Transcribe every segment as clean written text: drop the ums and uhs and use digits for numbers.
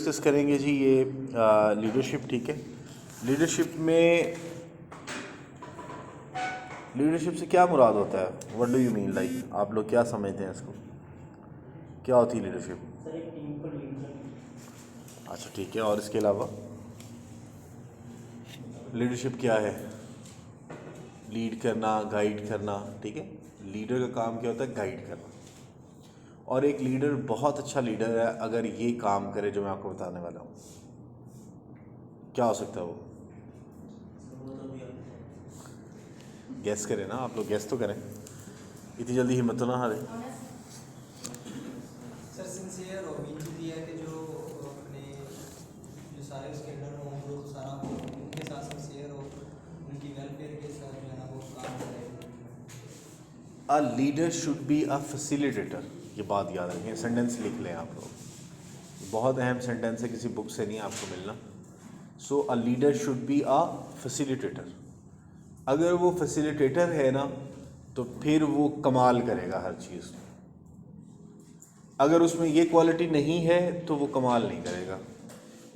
Discuss करेंगे जी ये leadership, ठीक है। लीडरशिप से क्या मुराद होता है? What do you mean, like आप लोग क्या समझते हैं इसको, क्या होती है लीडरशिप? सर एक टीम को लीड करना। अच्छा ठीक है, और इसके अलावा लीडरशिप क्या है? लीड करना, गाइड करना, ठीक है। लीडर का काम क्या होता है? गाइड करना। और एक लीडर बहुत अच्छा लीडर है अगर ये काम करे जो मैं आपको बताने वाला हूँ। क्या हो सकता है वो? गैस करें ना, आप लोग गैस तो करें, इतनी जल्दी हिम्मत तो ना हारे। सर सिंसियर हो, मीन है कि जो अपने जो सारे उसके अंडर हो वो सारा उनके साथ सिंसियर हो, उनकी वेलफेयर के साथ जो है ना वो काम करे। अ leader should be a facilitator, ये बात याद रखें, सेंटेंस लिख लें आप लोग, बहुत अहम सेंटेंस है, किसी बुक से नहीं आपको मिलना। So a leader should be a facilitator. अगर वो फैसिलिटेटर है ना तो फिर वो कमाल करेगा हर चीज़। अगर उसमें ये क्वालिटी नहीं है तो वो कमाल नहीं करेगा।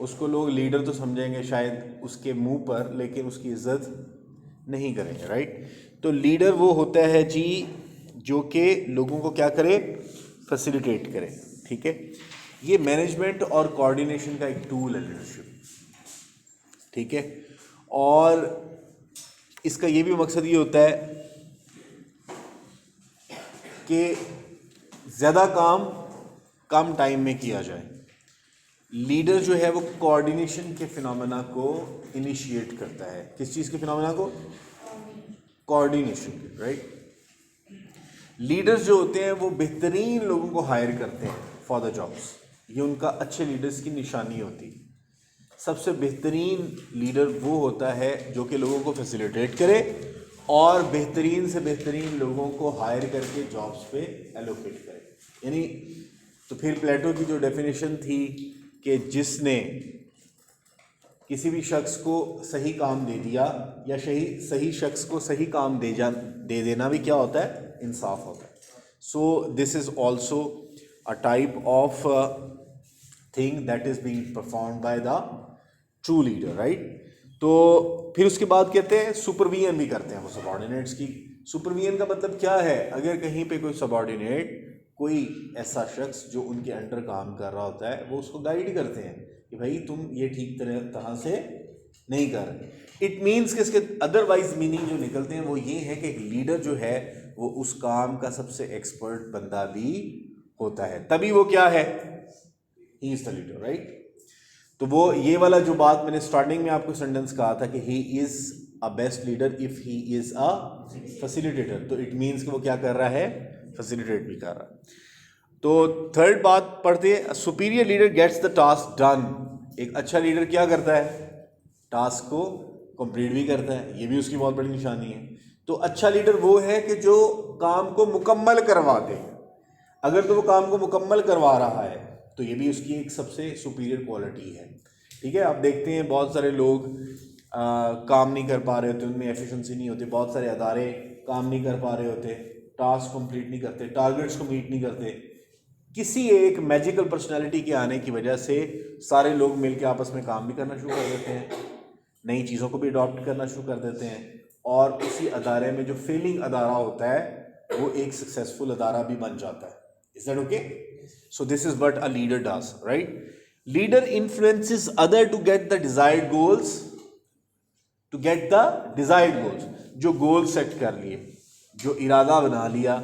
उसको लोग लीडर तो समझेंगे शायद उसके मुंह पर, लेकिन उसकी इज्जत नहीं करेंगे, राइट। तो लीडर वो होता है जी जो कि लोगों को क्या करे? फैसिलिटेट करे, ठीक है। ये मैनेजमेंट और कोऑर्डिनेशन का एक टूल है लीडरशिप, ठीक है। और इसका ये भी मकसद ये होता है कि ज़्यादा काम कम टाइम में किया जाए। लीडर जो है वो कोऑर्डिनेशन के फिनोमेना को इनिशिएट करता है। किस चीज़ के फिनोमेना को? Coordination, right. लीडर्स जो होते हैं वो बेहतरीन लोगों को हायर करते हैं फॉर द जॉब्स। ये उनका अच्छे लीडर्स की निशानी होती है। सबसे बेहतरीन लीडर वो होता है जो कि लोगों को फैसिलिटेट करे और बेहतरीन से बेहतरीन लोगों को हायर करके जॉब्स पे एलोकेट करे। यानी तो फिर प्लेटो की जो डेफिनेशन थी कि जिसने किसी भी शख्स को सही काम दे दिया या सही शख्स को सही काम दे देना भी क्या होता है? इंसाफ होता है। So this is also a type of thing that is being perform by the true leader, right. तो फिर उसके बाद कहते हैं सुपरविजन भी करते हैं वो सबॉर्डिनेट्स की। सुपरविजन का मतलब क्या है? अगर कहीं पे कोई सबॉर्डिनेट, कोई ऐसा शख्स जो उनके अंडर काम कर रहा होता है, वो उसको गाइड करते हैं कि भाई तुम ये ठीक तरह से नहीं कर रहे। इट मीन्स कि इसके अदरवाइज मीनिंग जो निकलते हैं वो ये है कि एक लीडर जो है वो उस काम का सबसे एक्सपर्ट बंदा भी होता है, तभी वो क्या है? He is the leader, right. तो वो ये वाला जो बात मैंने स्टार्टिंग में आपको सेंटेंस कहा था कि he is a best leader if he is a facilitator, तो इट मीन्स कि वो क्या कर रहा है? फैसिलिटेट भी कर रहा है। तो थर्ड बात पढ़ते हैं, superior leader gets the task done. एक अच्छा लीडर क्या करता है? टास्क को कंप्लीट भी करता है, ये भी उसकी बहुत बड़ी निशानी है। तो अच्छा लीडर वो है कि जो काम को मुकम्मल करवा दे। अगर तो वो काम को मुकम्मल करवा रहा है तो ये भी उसकी एक सबसे सुपीरियर क्वालिटी है, ठीक है। आप देखते हैं बहुत सारे लोग काम नहीं कर पा रहे होते, उनमें एफिशिएंसी नहीं होती। बहुत सारे अदारे काम नहीं कर पा रहे होते, टास्क कंप्लीट नहीं करते, टारगेट्स को मीट नहीं करते। किसी एक मैजिकल पर्सनालिटी के आने की वजह से सारे लोग मिलकर आपस में काम भी करना शुरू कर देते हैं, नई चीज़ों को भी अडॉप्ट करना शुरू कर देते हैं, और उसी अदारे में जो फेलिंग अदारा होता है वो एक सक्सेसफुल अदारा भी बन जाता है। Is that okay? So this is what a leader does, right. Leader influences other to get the desired goals, जो गोल सेट कर लिए, जो इरादा बना लिया,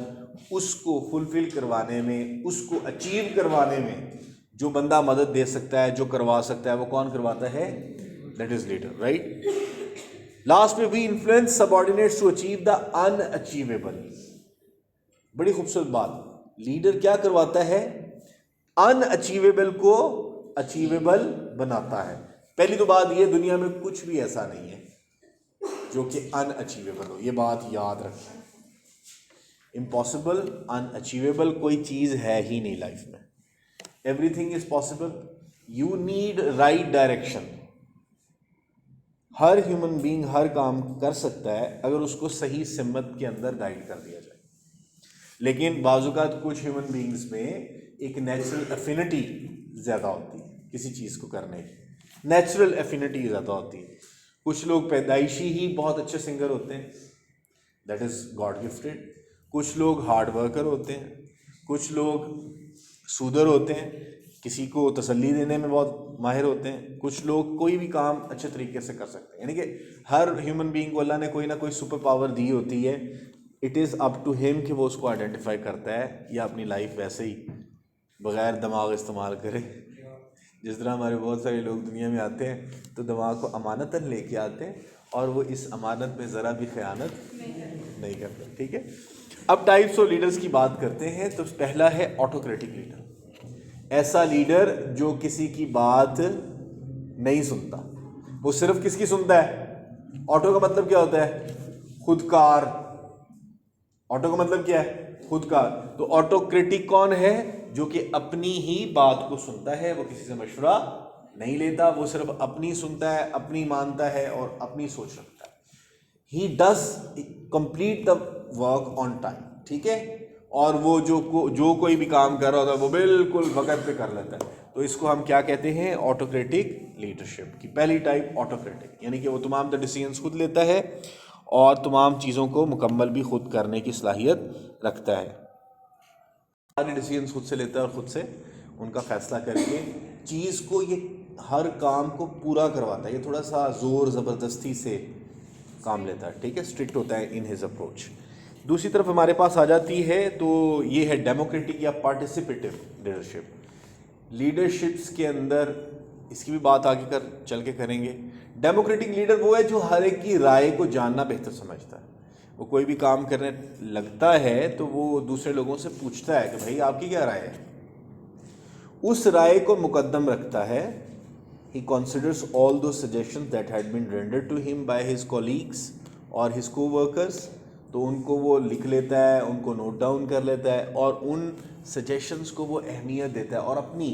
उसको फुलफिल करवाने में, उसको अचीव करवाने में जो बंदा मदद दे सकता है, जो करवा सकता है, वो कौन करवाता है? That is leader, right. Last में we influence subordinates to achieve the unachievable. बड़ी खूबसूरत बात, लीडर क्या करवाता है? अनअचीवेबल को अचीवेबल बनाता है। पहली तो बात यह, दुनिया में कुछ भी ऐसा नहीं है जो कि अनअचीवेबल हो, ये बात याद रखें। इम्पॉसिबल, अनअचीवेबल कोई चीज़ है ही नहीं लाइफ में। Everything is possible, you need right direction. हर ह्यूमन बीइंग हर काम कर सकता है अगर उसको सही सिमत के अंदर गाइड कर दिया जाए। लेकिन बाज़ औक़ात कुछ ह्यूमन बीइंग्स में एक नेचुरल एफिनिटी ज़्यादा होती है, किसी चीज़ को करने की, नेचुरल एफिनिटी ज़्यादा होती है। कुछ लोग पैदाइशी ही बहुत अच्छे सिंगर होते हैं, दैट इज़ गॉड गिफ्टेड। कुछ लोग हार्ड वर्कर होते हैं, कुछ लोग सूदर होते हैं, किसी को तसल्ली देने में बहुत माहिर होते हैं, कुछ लोग कोई भी काम अच्छे तरीके से कर सकते हैं। यानी कि हर ह्यूमन बीइंग को अल्लाह ने कोई ना कोई सुपर पावर दी होती है। It is up to him कि वो उसको आइडेंटिफाई करता है या अपनी लाइफ वैसे ही बग़ैर दिमाग इस्तेमाल करे। जिस तरह हमारे बहुत सारे लोग दुनिया में आते हैं तो दिमाग को अमानतन लेके आते हैं और वो इस अमानत में ज़रा भी ख़यानत नहीं करते। ठीक है, अब टाइप्स ऑफ लीडर्स की बात करते हैं। तो पहला है ऑटोक्रेटिक लीडर, ऐसा लीडर जो किसी की बात नहीं सुनता। वो सिर्फ किसकी सुनता है? ऑटो का मतलब क्या होता है? खुदकार। ऑटो का मतलब क्या है? खुदकार। तो ऑटोक्रेटिक कौन है? जो कि अपनी ही बात को सुनता है, वो किसी से मशवरा नहीं लेता, वो सिर्फ अपनी सुनता है, अपनी मानता है और अपनी सोच रखता है। He does complete the work on time. ठीक है, और वो जो कोई भी काम कर रहा होता है वो बिल्कुल वक्त पे कर लेता है। तो इसको हम क्या कहते हैं? ऑटोक्रेटिक लीडरशिप की पहली टाइप ऑटोक्रेटिक, यानी कि वो तमाम द डिसीजंस खुद लेता है और तमाम चीज़ों को मुकम्मल भी खुद करने की सलाहियत रखता है। सारे डिसीजंस खुद से लेता है और खुद से उनका फ़ैसला करके चीज़ को, ये हर काम को पूरा करवाता है। ये थोड़ा सा ज़ोर ज़बरदस्ती से काम लेता है। ठीक है, स्ट्रिक्ट होता है इन हिज अप्रोच। दूसरी तरफ हमारे पास आ जाती है तो ये है डेमोक्रेटिक या पार्टिसिपेटिव लीडरशिप। लीडरशिप्स के अंदर इसकी भी बात आगे चल के करेंगे। डेमोक्रेटिक लीडर वो है जो हर एक की राय को जानना बेहतर समझता है। वो कोई भी काम करने लगता है तो वो दूसरे लोगों से पूछता है कि भाई आपकी क्या राय है, उस राय को मुकद्दम रखता है। He considers all those suggestions that had been rendered to him by his colleagues और his co-workers, तो उनको वो लिख लेता है, उनको नोट डाउन कर लेता है और उन सजेशंस को वो अहमियत देता है और अपनी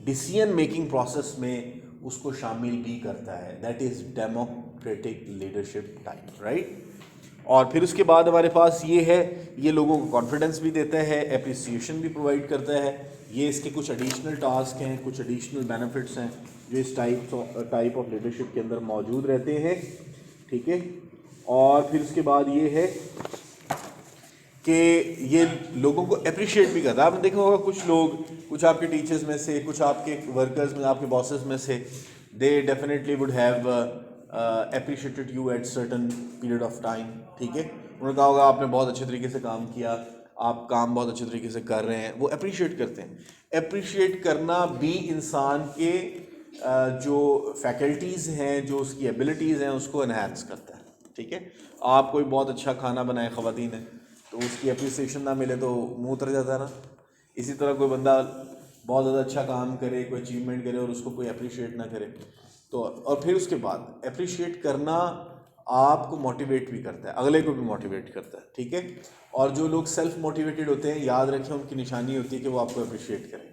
डिसीजन मेकिंग प्रोसेस में उसको शामिल भी करता है। That is democratic leadership type, right. और फिर उसके बाद हमारे पास ये है, ये लोगों को कॉन्फिडेंस भी देता है, एप्रिसिएशन भी प्रोवाइड करता है। ये इसके कुछ एडिशनल टास्क हैं, कुछ एडिशनल बेनिफिट्स हैं जो इस टाइप ऑफ लीडरशिप के अंदर मौजूद रहते हैं। ठीक है, और फिर उसके बाद ये है कि ये लोगों को अप्रिशिएट भी करता है। आपने देखा होगा कुछ लोग, कुछ आपके टीचर्स में से, कुछ आपके वर्कर्स में, आपके बॉसेस में से, they definitely would have appreciated you at certain period of time. ठीक है, उन्होंने कहा होगा आपने बहुत अच्छे तरीके से काम किया, आप काम बहुत अच्छे तरीके से कर रहे हैं, वो अप्रिशिएट करते हैं। अप्रिशिएट करना भी इंसान के जो फैकल्टीज़ हैं, जो उसकी एबिलिटीज़ हैं, उसको एनहांस करता है। ठीक है, आप कोई बहुत अच्छा खाना बनाए ख़वातीन है तो उसकी अप्रिसिएशन ना मिले तो मुँह उतर जाता है ना। इसी तरह कोई बंदा बहुत ज़्यादा अच्छा काम करे, कोई अचीवमेंट करे और उसको कोई अप्रिशिएट ना करे तो, और फिर उसके बाद अप्रिशिएट करना आपको मोटिवेट भी करता है, अगले को भी मोटिवेट करता है। ठीक है, और जो लोग सेल्फ मोटिवेटेड होते हैं, याद रखें उनकी निशानी होती है कि वो आपको अप्रिशिएट करेंगे।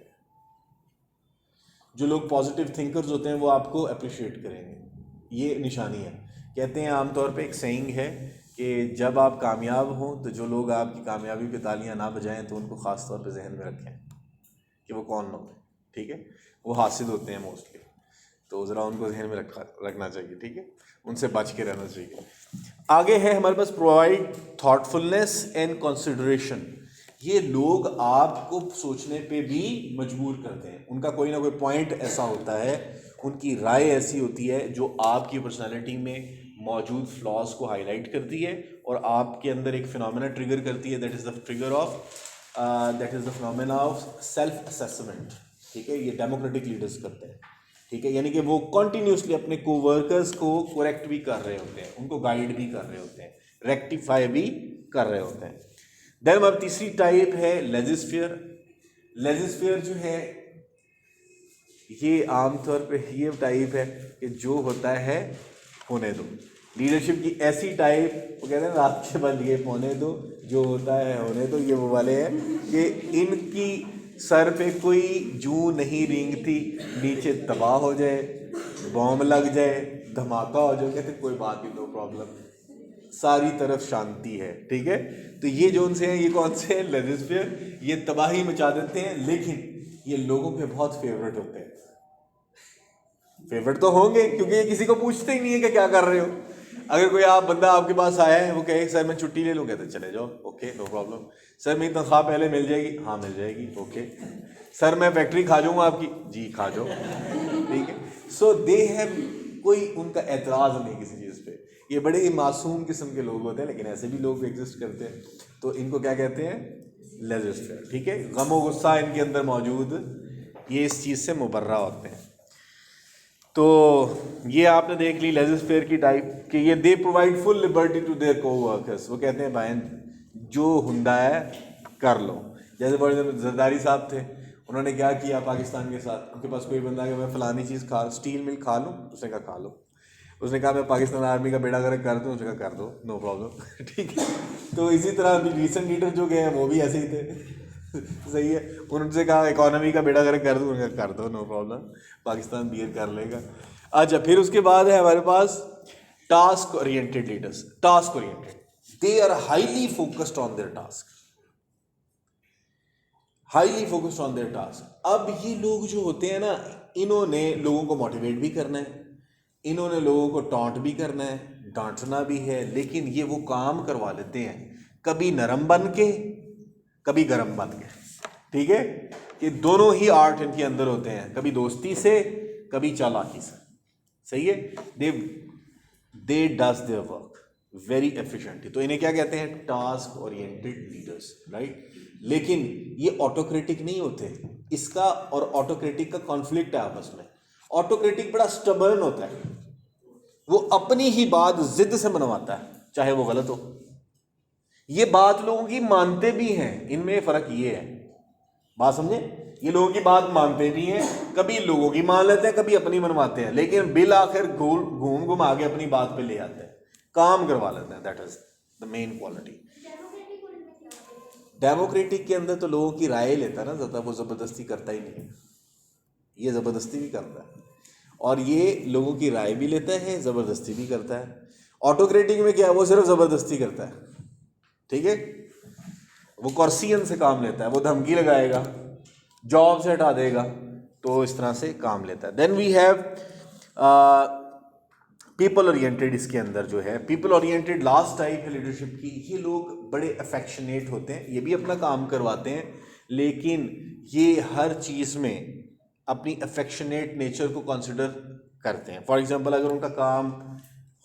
जो लोग पॉजिटिव थिंकर्स होते हैं वो आपको अप्रिशिएट करेंगे, ये निशानी है। कहते हैं आमतौर पे एक सेइंग है कि जब आप कामयाब हों तो जो लोग आपकी कामयाबी पे तालियां ना बजाएं तो उनको ख़ास तौर पे जहन में रखें कि वो कौन होते हैं। ठीक है, वो हासिल होते हैं मोस्टली, तो ज़रा उनको जहन में रखना चाहिए। ठीक है, उनसे बच के रहना चाहिए। आगे है हमारे पास प्रोवाइड थॉटफुलनेस एंड कंसिडरेशन। ये लोग आपको सोचने पे भी मजबूर करते हैं। उनका कोई ना कोई पॉइंट ऐसा होता है, उनकी राय ऐसी होती है जो आपकी पर्सनालिटी में मौजूद फ्लॉज को हाईलाइट करती है और आपके अंदर एक फिनोमेना ट्रिगर करती है। That is the phenomena of self assessment. ठीक है, ये डेमोक्रेटिक लीडर्स करते हैं। ठीक है, यानी कि वो कॉन्टीन्यूसली अपने कोवर्कर्स को करेक्ट भी कर रहे होते हैं, उनको गाइड भी कर रहे होते हैं, रेक्टिफाई भी कर रहे होते हैं। देन अब तीसरी टाइप है लेजिस्फियर। लेजिस्फियर जो है ये आमतौर पे ये टाइप है कि जो होता है होने दो। लीडरशिप की ऐसी टाइप, वो कहते हैं रात के बंद ये होने दो, जो होता है होने दो। ये वो वाले हैं कि इनकी सर पे कोई जूं नहीं रेंगती, नीचे तबाह हो जाए, बॉम्ब लग जाए, धमाका हो जाए, कहते कोई बात नहीं, नो प्रॉब्लम, सारी तरफ शांति है। ठीक है, तो ये जो उनसे हैं, ये कौन से हैं? लेजिस्फियर। ये तबाही मचा देते हैं लेकिन ये लोगों पे बहुत फेवरेट होते हैं। फेवरेट तो होंगे, क्योंकि ये किसी को पूछते ही नहीं है कि क्या कर रहे हो। अगर कोई आप बंदा आपके पास आया है, वो कहे सर मैं छुट्टी ले लूँ, कहते चले जाओ, ओके नो प्रॉब्लम। सर मेरी तनख्वाह पहले मिल जाएगी, हाँ मिल जाएगी, ओके। सर मैं फैक्ट्री खा जाऊँगा आपकी, जी खा जाओ, ठीक है। सो दे हैव, कोई उनका एतराज़ नहीं किसी चीज़ पे। ये बड़े ही मासूम किस्म के लोग होते हैं, लेकिन ऐसे भी लोग भी एग्जिस्ट करते हैं। तो इनको क्या कहते हैं, लेज़र, ठीक है। गम और गुस्सा इनके अंदर मौजूद, ये इस चीज़ से मुबर्रा होते हैं। तो ये आपने देख ली लेज़र की टाइप कि ये they provide full liberty to their coworkers. वो कहते हैं भाई जो हुंदा है कर लो। जैसे बड़े जरदारी साहब थे, उन्होंने क्या किया पाकिस्तान के साथ, उनके पास कोई बंदा कि मैं फ़लानी चीज़ खा, स्टील मिल खा लूँ, उसने कहा खा लो। उसने कहा मैं पाकिस्तान आर्मी का बेड़ा गर्क कर दूँ, उसने कहा कर दो, नो प्रॉब्लम, ठीक है। तो इसी तरह अभी रिसेंट लीडर जो गए हैं वो भी ऐसे ही थे, सही है। उनसे कहा इकोनॉमी का बेड़ा गर्क कर दूँ, उन्होंने कहा कर दो, नो प्रॉब्लम, पाकिस्तान बियर कर लेगा। अच्छा, फिर उसके बाद है हमारे पास task oriented leaders. Task oriented, they are highly focused on their task, highly focused on their task. अब ये लोग जो होते हैं ना, इन्होंने लोगों को मोटिवेट भी करना है, इन्होंने लोगों को टॉन्ट भी करना है, डांटना भी है, लेकिन ये वो काम करवा लेते हैं कभी नरम बन के कभी गरम बन के, ठीक है। कि दोनों ही आर्ट इनके अंदर होते हैं, कभी दोस्ती से कभी चालाकी से, सही है। दे does their work very efficiently. तो इन्हें क्या कहते हैं, टास्क ओरिएंटेड लीडर्स, राइट। लेकिन ये ऑटोक्रेटिक नहीं होते। इसका और ऑटोक्रेटिक का कॉन्फ्लिक्ट है आपस में। ऑटोक्रेटिक बड़ा स्टबर्न होता है, वो अपनी ही बात जिद से मनवाता है, चाहे वो गलत हो। ये बात लोगों की मानते भी हैं, इनमें फर्क ये है, बात समझे। ये लोगों की बात मानते भी हैं, कभी लोगों की मान लेते हैं, कभी अपनी मनवाते हैं, लेकिन बिल आखिर घूम घुमा के अपनी बात पे ले आते हैं, काम करवा लेते हैं। That is the main quality. Democratic के अंदर तो लोगों की राय लेता है ना ज़्यादा, वो ज़बरदस्ती करता ही नहीं है। ये ज़बरदस्ती भी करता है, और ये लोगों की राय भी लेता है, ज़बरदस्ती भी करता है। ऑटोक्रेटिक में क्या है, वो सिर्फ ज़बरदस्ती करता है, ठीक है। वो कॉर्सियन से काम लेता है, वो धमकी लगाएगा, जॉब से हटा देगा, तो इस तरह से काम लेता है। Then we have people oriented. इसके अंदर जो है पीपल ओरिएंटेड लास्ट टाइप है लीडरशिप की। ये लोग बड़े अफेक्शनेट होते हैं, ये भी अपना काम करवाते हैं, लेकिन ये हर चीज़ में अपनी अफेक्शनेट नेचर को कंसिडर करते हैं। फॉर एग्जांपल, अगर उनका काम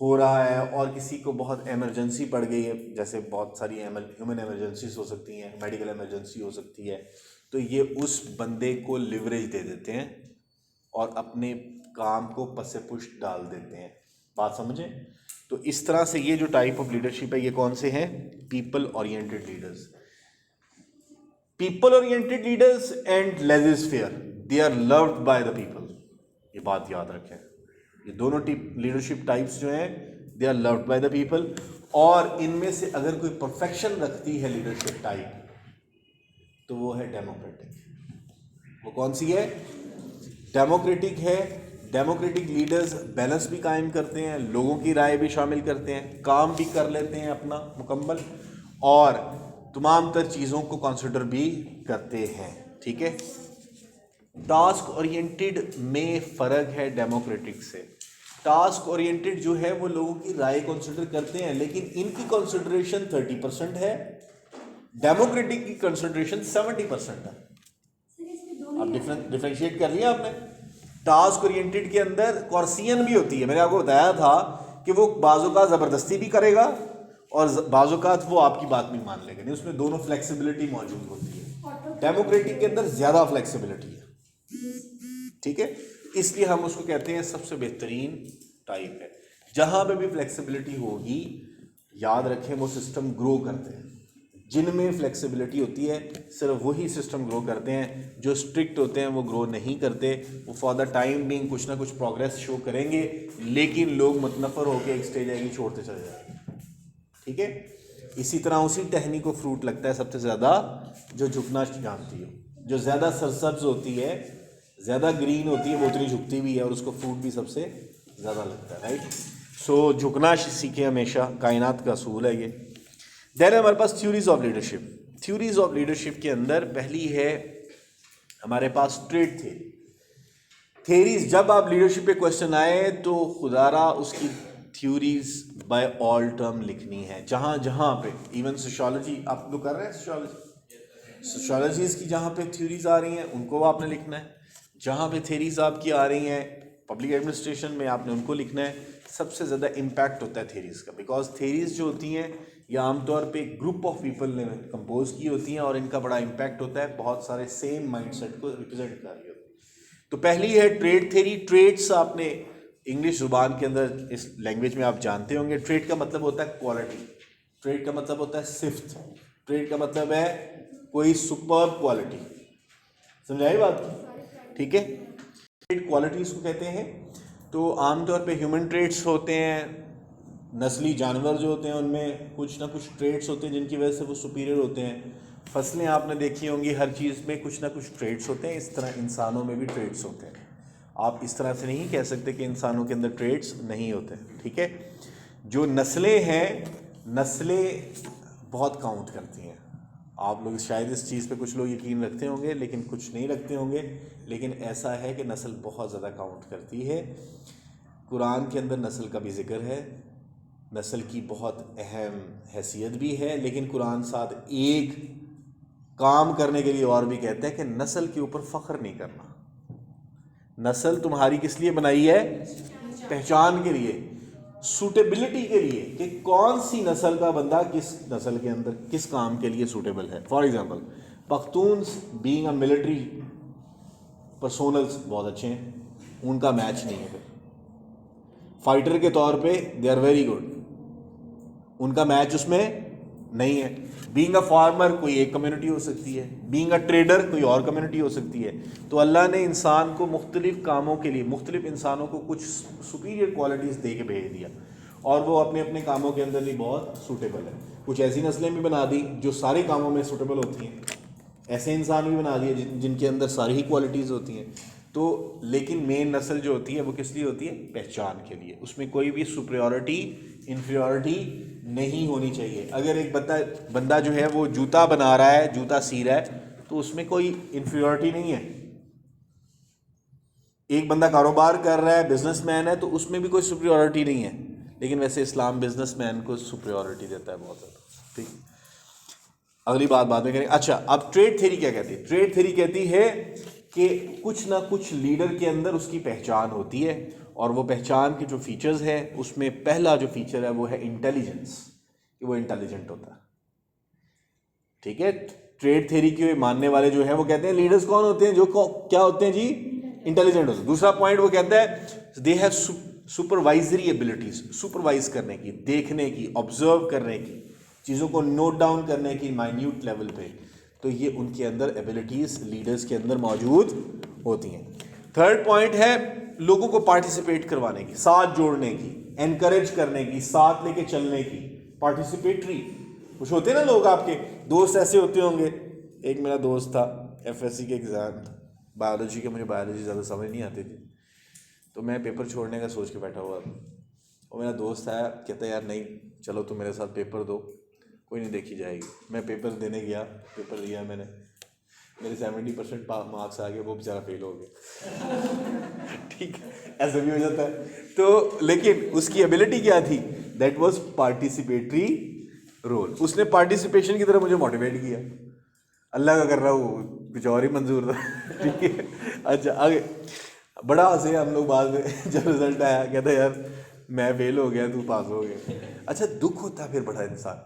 हो रहा है और किसी को बहुत इमरजेंसी पड़ गई है, जैसे बहुत सारी ह्यूमन इमरजेंसीज हो सकती हैं, मेडिकल इमरजेंसी हो सकती है, तो ये उस बंदे को लिवरेज दे देते हैं और अपने काम को पसे पुष्ट डाल देते हैं। बात समझें। तो इस तरह से ये जो टाइप ऑफ लीडरशिप है, ये कौन से हैं, people oriented leaders. People oriented leaders and laser, they are loved by the people. ये बात याद रखें, ये दोनों लीडरशिप टाइप्स जो हैं, they are loved by the people. और इनमें से अगर कोई परफेक्शन रखती है लीडरशिप टाइप, तो वो है डेमोक्रेटिक। वो कौन सी है, डेमोक्रेटिक है। डेमोक्रेटिक लीडर्स बैलेंस भी कायम करते हैं, लोगों की राय भी शामिल करते हैं, काम भी कर लेते हैं अपना मुकम्मल, और तमाम तर चीज़ों को कंसिडर भी करते हैं, ठीक है। टास्क ओरिएंटेड में फ़र्क है डेमोक्रेटिक से। टास्क ओरिएंटेड जो है वो लोगों की राय कंसिडर करते हैं, लेकिन इनकी कंसिडरेशन 30% है, डेमोक्रेटिक की कंसिडरेशन 70% है। अब डिफरेंशिएट कर लिया आपने। टास्क ओरिएंटेड के अंदर कॉर्सियन भी होती है, मैंने आपको बताया था कि वो बाज़ोकात ज़बरदस्ती भी करेगा और बाज़ोकात वो आपकी बात भी मान लेगा, नहीं, उसमें दोनों फ्लेक्सिबिलिटी मौजूद होती है। डेमोक्रेटिक के अंदर ज़्यादा फ्लेक्सिबिलिटी है, ठीक है। इसलिए हम उसको कहते हैं सबसे बेहतरीन टाइप है। जहाँ पे भी फ्लेक्सिबिलिटी होगी, याद रखें वो सिस्टम ग्रो करते हैं। जिनमें फ्लेक्सिबिलिटी होती है सिर्फ वही सिस्टम ग्रो करते हैं, जो स्ट्रिक्ट होते हैं वो ग्रो नहीं करते। वो फॉर द टाइम बिंग कुछ ना कुछ प्रोग्रेस शो करेंगे, लेकिन लोग मुतनफ़र होकर एक स्टेज आएगी छोड़ते चले जाएंगे, ठीक है। इसी तरह उसी टहनी को फ्रूट लगता है सबसे ज़्यादा जो झुकना जानती हो। जो ज़्यादा सरसब्ज होती है, ज़्यादा ग्रीन होती है, वो उतनी झुकती भी है और उसको फ्रूट भी सबसे ज़्यादा लगता है, राइट। सो झुकना सीखे हमेशा, कायनात का असूल है ये। देन हमारे पास theories of leadership. Theories of leadership के अंदर पहली है हमारे पास ट्रेड थ्योरी। थेरीज, जब आप लीडरशिप पे क्वेश्चन आए तो खुदारा उसकी थ्योरीज बाय ऑल टर्म लिखनी है, जहाँ जहाँ पे, इवन सोशियोलॉजी आप लोग कर रहे हैं, सोशियोलॉजीज की जहाँ पे थ्योरीज आ रही हैं उनको आपने लिखना है, जहाँ पे थेरीज आपकी आ रही हैं पब्लिक एडमिनिस्ट्रेशन में आपने उनको लिखना है। सबसे ज़्यादा इम्पैक्ट होता है थेरीज का, बिकॉज थेरीज जो होती हैं ये आमतौर पे ग्रुप ऑफ पीपल ने कंपोज की होती हैं और इनका बड़ा इम्पैक्ट होता है, बहुत सारे सेम माइंडसेट को रिप्रेजेंट कर रही होती है। तो पहली है ट्रेड थेरी। ट्रेड्स आपने इंग्लिश ज़ुबान के अंदर इस लैंग्वेज में आप जानते होंगे, ट्रेड का मतलब होता है क्वालिटी, ट्रेड का मतलब होता है सिफ्त, ट्रेड का मतलब है कोई सुपर क्वालिटी, समझाई बात, ठीक है। ट्रेड क्वालिटीज़ को कहते हैं। तो आमतौर पे ह्यूमन ट्रेड्स होते हैं, नस्ली जानवर जो होते हैं उनमें कुछ ना कुछ ट्रेड्स होते हैं जिनकी वजह से वो सुपीरियर होते हैं। फसलें आपने देखी होंगी, हर चीज़ में कुछ ना कुछ ट्रेड्स होते हैं, इस तरह इंसानों में भी ट्रेड्स होते हैं। आप इस तरह से नहीं कह सकते कि इंसानों के अंदर ट्रेड्स नहीं होते, ठीक है। जो नस्लें हैं, नस्लें बहुत काउंट करती हैं। आप लोग शायद इस चीज़ पे कुछ लोग यकीन रखते होंगे लेकिन कुछ नहीं रखते होंगे, लेकिन ऐसा है कि नस्ल बहुत ज़्यादा काउंट करती है। कुरान के अंदर नस्ल का भी जिक्र है, नस्ल की बहुत अहम हैसियत भी है, लेकिन कुरान साथ एक काम करने के लिए और भी कहता है कि नस्ल के ऊपर फ़ख्र नहीं करना। नस्ल तुम्हारी किस लिए बनाई है? पहचान के लिए, सूटेबिलिटी के लिए, कि कौन सी नस्ल का बंदा किस नस्ल के अंदर किस काम के लिए सूटेबल है। For example, Pakhtuns being a military personnels बहुत अच्छे हैं, उनका मैच नहीं है। फाइटर के तौर पे दे आर वेरी गुड, उनका मैच उसमें नहीं है। बीइंग अ फार्मर कोई एक कम्युनिटी हो सकती है, बीइंग अ ट्रेडर कोई और कम्युनिटी हो सकती है। तो अल्लाह ने इंसान को मुख्तलिफ कामों के लिए, मुख्तलिफ इंसानों को कुछ सुपीरियर क्वालिटीज़ दे के भेज दिया और वो अपने अपने कामों के अंदर भी बहुत सूटेबल है। कुछ ऐसी नस्लें भी बना दी जो सारे कामों में सूटेबल होती हैं, ऐसे इंसान भी बना दिए जिनके अंदर सारी ही क्वालिटीज़ होती हैं। तो लेकिन मेन नस्ल जो होती है वो किस लिए होती है? पहचान के लिए। उसमें कोई भी सुपरियॉरिटी इन्फीरियॉरिटी नहीं होनी चाहिए। अगर एक बंदा जो है वो जूता बना रहा है, जूता सी रहा है, तो उसमें कोई इन्फीरियॉरिटी नहीं है। एक बंदा कारोबार कर रहा है, बिजनेसमैन है, तो उसमें भी कोई सुपरियॉरिटी नहीं है। लेकिन वैसे इस्लाम बिजनेसमैन को सुपरियॉरिटी देता है बहुत ज़्यादा, ठीक। अगली बात बाद में करेंगे। अच्छा, अब ट्रेड थ्योरी क्या कहती है? ट्रेड थ्योरी कहती है कि कुछ ना कुछ लीडर के अंदर उसकी पहचान होती है, और वो पहचान के जो फीचर्स है उसमें पहला जो फीचर है वो है इंटेलिजेंस, कि वो इंटेलिजेंट होता है, ठीक है। ट्रेड थ्योरी के मानने वाले जो है वो कहते हैं लीडर्स कौन होते हैं? जो क्या होते हैं जी? इंटेलिजेंट होते हैं। दूसरा पॉइंट वो कहता है they have supervisory abilities, supervise करने की, देखने की, ऑब्जर्व करने की, चीज़ों को नोट डाउन करने की माइन्यूट लेवल पे। तो ये उनके अंदर एबिलिटीज़ लीडर्स के अंदर मौजूद होती हैं। थर्ड पॉइंट है लोगों को पार्टिसिपेट करवाने की, साथ जोड़ने की, एनकरेज करने की, साथ लेके चलने की, पार्टिसिपेटरी। कुछ होते हैं ना लोग, आपके दोस्त ऐसे होते होंगे। एक मेरा दोस्त था, FSC के एग्ज़ाम था बायोलॉजी के, मुझे बायोलॉजी ज़्यादा समझ नहीं आती थी, तो मैं पेपर छोड़ने का सोच के बैठा हुआ था। और मेरा दोस्त आया, कहता यार नहीं चलो तुम मेरे साथ पेपर दो, कोई नहीं देखी जाएगी। मैं पेपर देने गया, पेपर दिया मैंने, मेरे 70% मार्क्स आ गए, वो बेचारा फेल हो गया। ठीक है, ऐसा भी हो जाता है। तो लेकिन उसकी एबिलिटी क्या थी? That was participatory role. उसने पार्टिसिपेशन की तरफ मुझे मोटिवेट किया। अल्लाह का कर रहा हूँ, कुछ और ही मंजूर था। ठीक है, अच्छा आगे बड़ा हंसे हम लोग बाद में जब रिजल्ट आया, कहता यार मैं फेल हो गया, तू पास हो गया। अच्छा, दुख होता है फिर बड़ा इंसान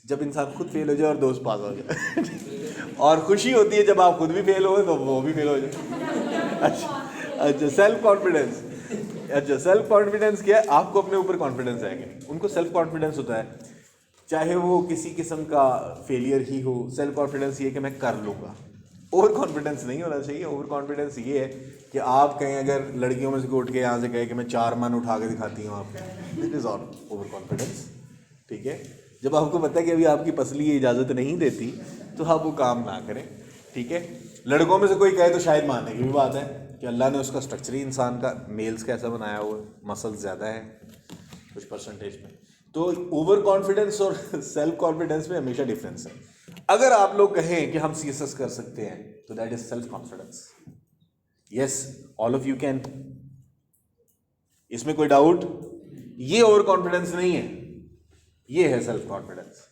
जब इंसान खुद फेल हो जाए और दोस्त पास हो जाए। और खुशी होती है जब आप खुद भी फेल हो तो वो भी फेल हो जाए। अच्छा, सेल्फ कॉन्फिडेंस। अच्छा, सेल्फ कॉन्फिडेंस क्या है? आपको अपने ऊपर कॉन्फिडेंस है कि नहीं? उनको सेल्फ कॉन्फिडेंस होता है, चाहे वो किसी किस्म का फेलियर ही हो। सेल्फ कॉन्फिडेंस ये कि मैं कर लूँगा। ओवर कॉन्फिडेंस नहीं होना चाहिए। ओवर कॉन्फिडेंस ये है कि आप कहीं अगर लड़कियों में से उठ के यहाँ से कहे कि मैं 4 मन उठा के दिखाती हूँ आपको, this is all over confidence, ठीक है। जब आपको पता है कि अभी आपकी पसली ये इजाज़त नहीं देती तो आप वो काम ना करें, ठीक है। लड़कों में से कोई कहे तो शायद मानने की भी बात है कि अल्लाह ने उसका स्ट्रक्चर ही इंसान का मेल्स का ऐसा बनाया हुआ है, मसल ज़्यादा है कुछ परसेंटेज में। तो ओवर कॉन्फिडेंस और सेल्फ कॉन्फिडेंस में हमेशा डिफरेंस है। अगर आप लोग कहें कि हम CSS कर सकते हैं तो that is self confidence, yes, all of you can, इसमें कोई डाउट? ये ओवर कॉन्फिडेंस नहीं है, ये है सेल्फ कॉन्फिडेंस।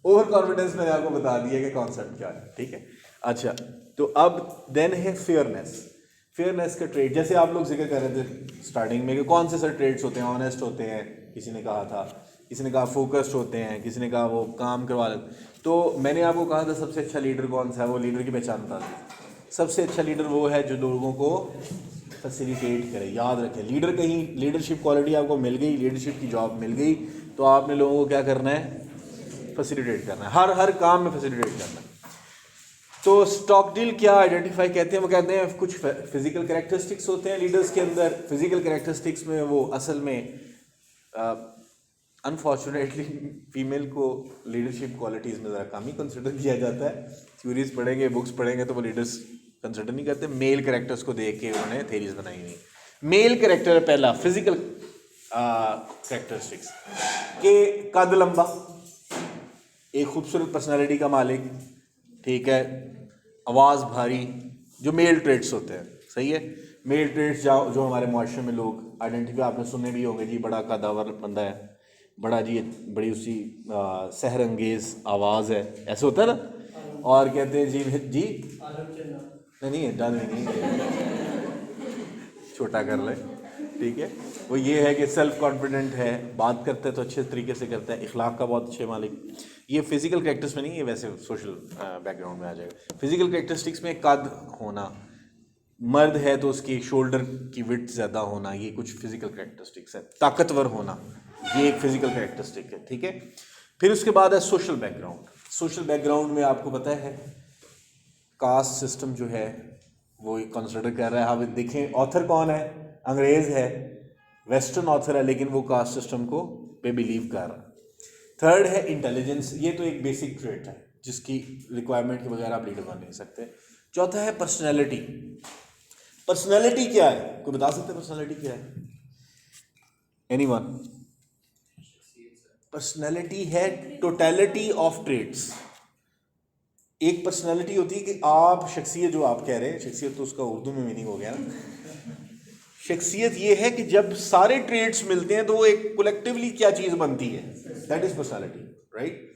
ओवर कॉन्फिडेंस मैंने आपको बता दिया कि कॉन्सेप्ट क्या है, ठीक है। अच्छा, तो अब देन है फेयरनेस। फेयरनेस का ट्रेड, जैसे आप लोग जिक्र कर रहे थे स्टार्टिंग में कि कौन से सर ट्रेड्स होते हैं, ऑनेस्ट होते हैं, किसी ने कहा था, किसी ने कहा फोकस्ड होते हैं, किसी ने कहा वो काम करवा लेते। तो मैंने आपको कहा था सबसे अच्छा लीडर कौन सा है, वो लीडर की पहचान बता दें। सबसे अच्छा लीडर वो है जो लोगों को फैसिलिटेट करे। याद रखें, लीडर कहीं लीडरशिप क्वालिटी आपको मिल गई, लीडरशिप की जॉब मिल गई, तो आपने लोगों को क्या करना है? फैसिलिटेट करना है, हर काम में फैसिलिटेट करना है। तो स्टॉकडिल क्या आइडेंटिफाई कहते हैं? वो कहते हैं कुछ फिजिकल कैरेक्टरिस्टिक्स होते हैं लीडर्स के अंदर। फिजिकल कैरेक्टरिस्टिक्स में वो असल में अनफॉर्चुनेटली फीमेल को लीडरशिप क्वालिटीज़ में ज़रा कम ही कंसिडर किया जाता है। थ्योरीज पढ़ेंगे, बुक्स पढ़ेंगे तो वो लीडर्स कंसिडर नहीं करते। मेल कैरेक्टर्स को देख के उन्होंने थ्योरीज बनाई हुई। मेल कैरेक्टर पहला फिजिकल कैरेक्टरिस्टिक्स के कद लंबा, एक खूबसूरत पर्सनालिटी का मालिक, ठीक है, आवाज़ भारी, जो मेल ट्रेड्स होते हैं, सही है। मेल ट्रेड्स जो हमारे माशरे में लोग आइडेंटिफाई आपने सुने भी होंगे, जी बड़ा कदावर बंदा है, बड़ा जी बड़ी उसकी सहर अंगेज़ आवाज़ है, ऐसे होता है ना। और कहते हैं जी नहीं डन नहीं छोटा कर ले, ठीक है। वो ये है कि सेल्फ कॉन्फिडेंट है, बात करता है तो अच्छे तरीके से करता है, इखलाक का बहुत अच्छे मालिक। ये फिजिकल कैरेक्टर्स में नहीं, ये वैसे सोशल बैकग्राउंड में आ जाएगा। फिजिकल कैरेक्टरिस्टिक्स में कद होना, मर्द है तो उसकी शोल्डर की विड्थ ज़्यादा होना, ये कुछ फिजिकल कैरेक्टरिस्टिक्स है। ताकतवर होना, ये एक फिजिकल कैरेक्टरिस्टिक है, ठीक है। फिर उसके बाद है सोशल बैकग्राउंड। सोशल बैकग्राउंड में आपको पता है कास्ट सिस्टम जो है वो कंसिडर कर रहा है। आप देखें ऑथर कौन है, अंग्रेज़ है, वेस्टर्न ऑथर है, लेकिन वो कास्ट सिस्टम को पे बिलीव कर रहा है। थर्ड है इंटेलिजेंस, ये तो एक बेसिक ट्रेट है जिसकी रिक्वायरमेंट के बगैर आप लीडर बन नहीं सकते। चौथा है पर्सनैलिटी। पर्सनैलिटी क्या है, कोई बता सकते हैं पर्सनैलिटी क्या है? एनीवन? पर्सनैलिटी है टोटलिटी ऑफ ट्रेट्स। एक पर्सनैलिटी होती है कि आप शख्सियत, जो आप कह रहे हैं शख्सियत, तो उसका उर्दू में मीनिंग हो गया ना। शख्सियत ये है कि जब सारे ट्रेड्स मिलते हैं तो वो एक कलेक्टिवली क्या चीज़ बनती है, दैट इज़ पर्सनैलिटी, राइट।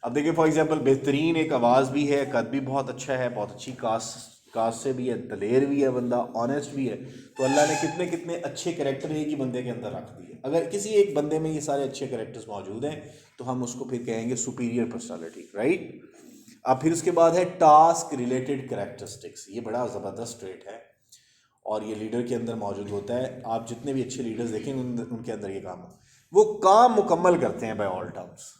अब देखिए फॉर एग्जांपल, बेहतरीन एक आवाज़ भी है, कद भी बहुत अच्छा है, बहुत अच्छी कास्ट से भी है, दलेर भी है बंदा, ऑनेस्ट भी है, तो अल्लाह ने कितने कितने अच्छे कैरेक्टर एक ही बंदे के अंदर रख दिए। अगर किसी एक बंदे में ये सारे अच्छे कैरेक्टर्स मौजूद हैं तो हम उसको फिर कहेंगे सुपीरियर पर्सनैलिटी, राइट। अब फिर उसके बाद है टास्क रिलेटेड कैरेक्टरिस्टिक्स। ये बड़ा ज़बरदस्त ट्रेट है और ये लीडर के अंदर मौजूद होता है। आप जितने भी अच्छे लीडर्स देखेंगे उनके अंदर ये काम, वो काम मुकम्मल करते हैं बाय ऑल टर्म्स।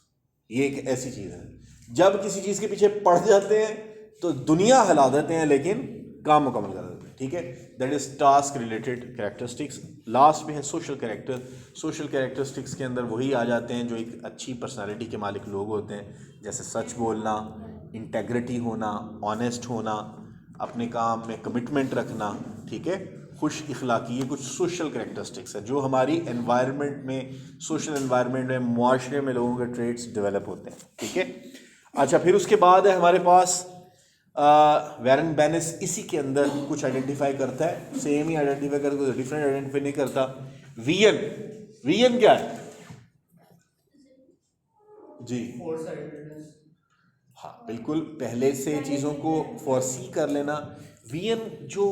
ये एक ऐसी चीज़ है, जब किसी चीज़ के पीछे पड़ जाते हैं तो दुनिया हिला देते हैं, लेकिन काम मुकम्मल कर देते हैं, ठीक है। That is task related characteristics. Last में है सोशल कैरेक्टर। सोशल कैरेक्टरिस्टिक्स के अंदर वही आ जाते हैं जो एक अच्छी पर्सनालिटी के मालिक लोग होते हैं, जैसे सच बोलना, इंटेग्रिटी होना, ऑनेस्ट होना, अपने काम में कमिटमेंट रखना, ठीक है, खुश इखलाकी। ये कुछ सोशल कैरेक्टरिस्टिक्स है जो हमारी एनवायरनमेंट में, सोशल एनवायरनमेंट में, मुआशरे में लोगों के ट्रेड्स डेवलप होते हैं, ठीक है। अच्छा, फिर उसके बाद है हमारे पास वैरन बेनिस इसी के अंदर कुछ आइडेंटिफाई करता है, सेम ही आइडेंटिफाई करता है, डिफरेंट आइडेंटिफाई नहीं करता। वियन, वियन क्या है जी? हाँ बिल्कुल, पहले से चीज़ों को फोरसी कर लेना। वियन जो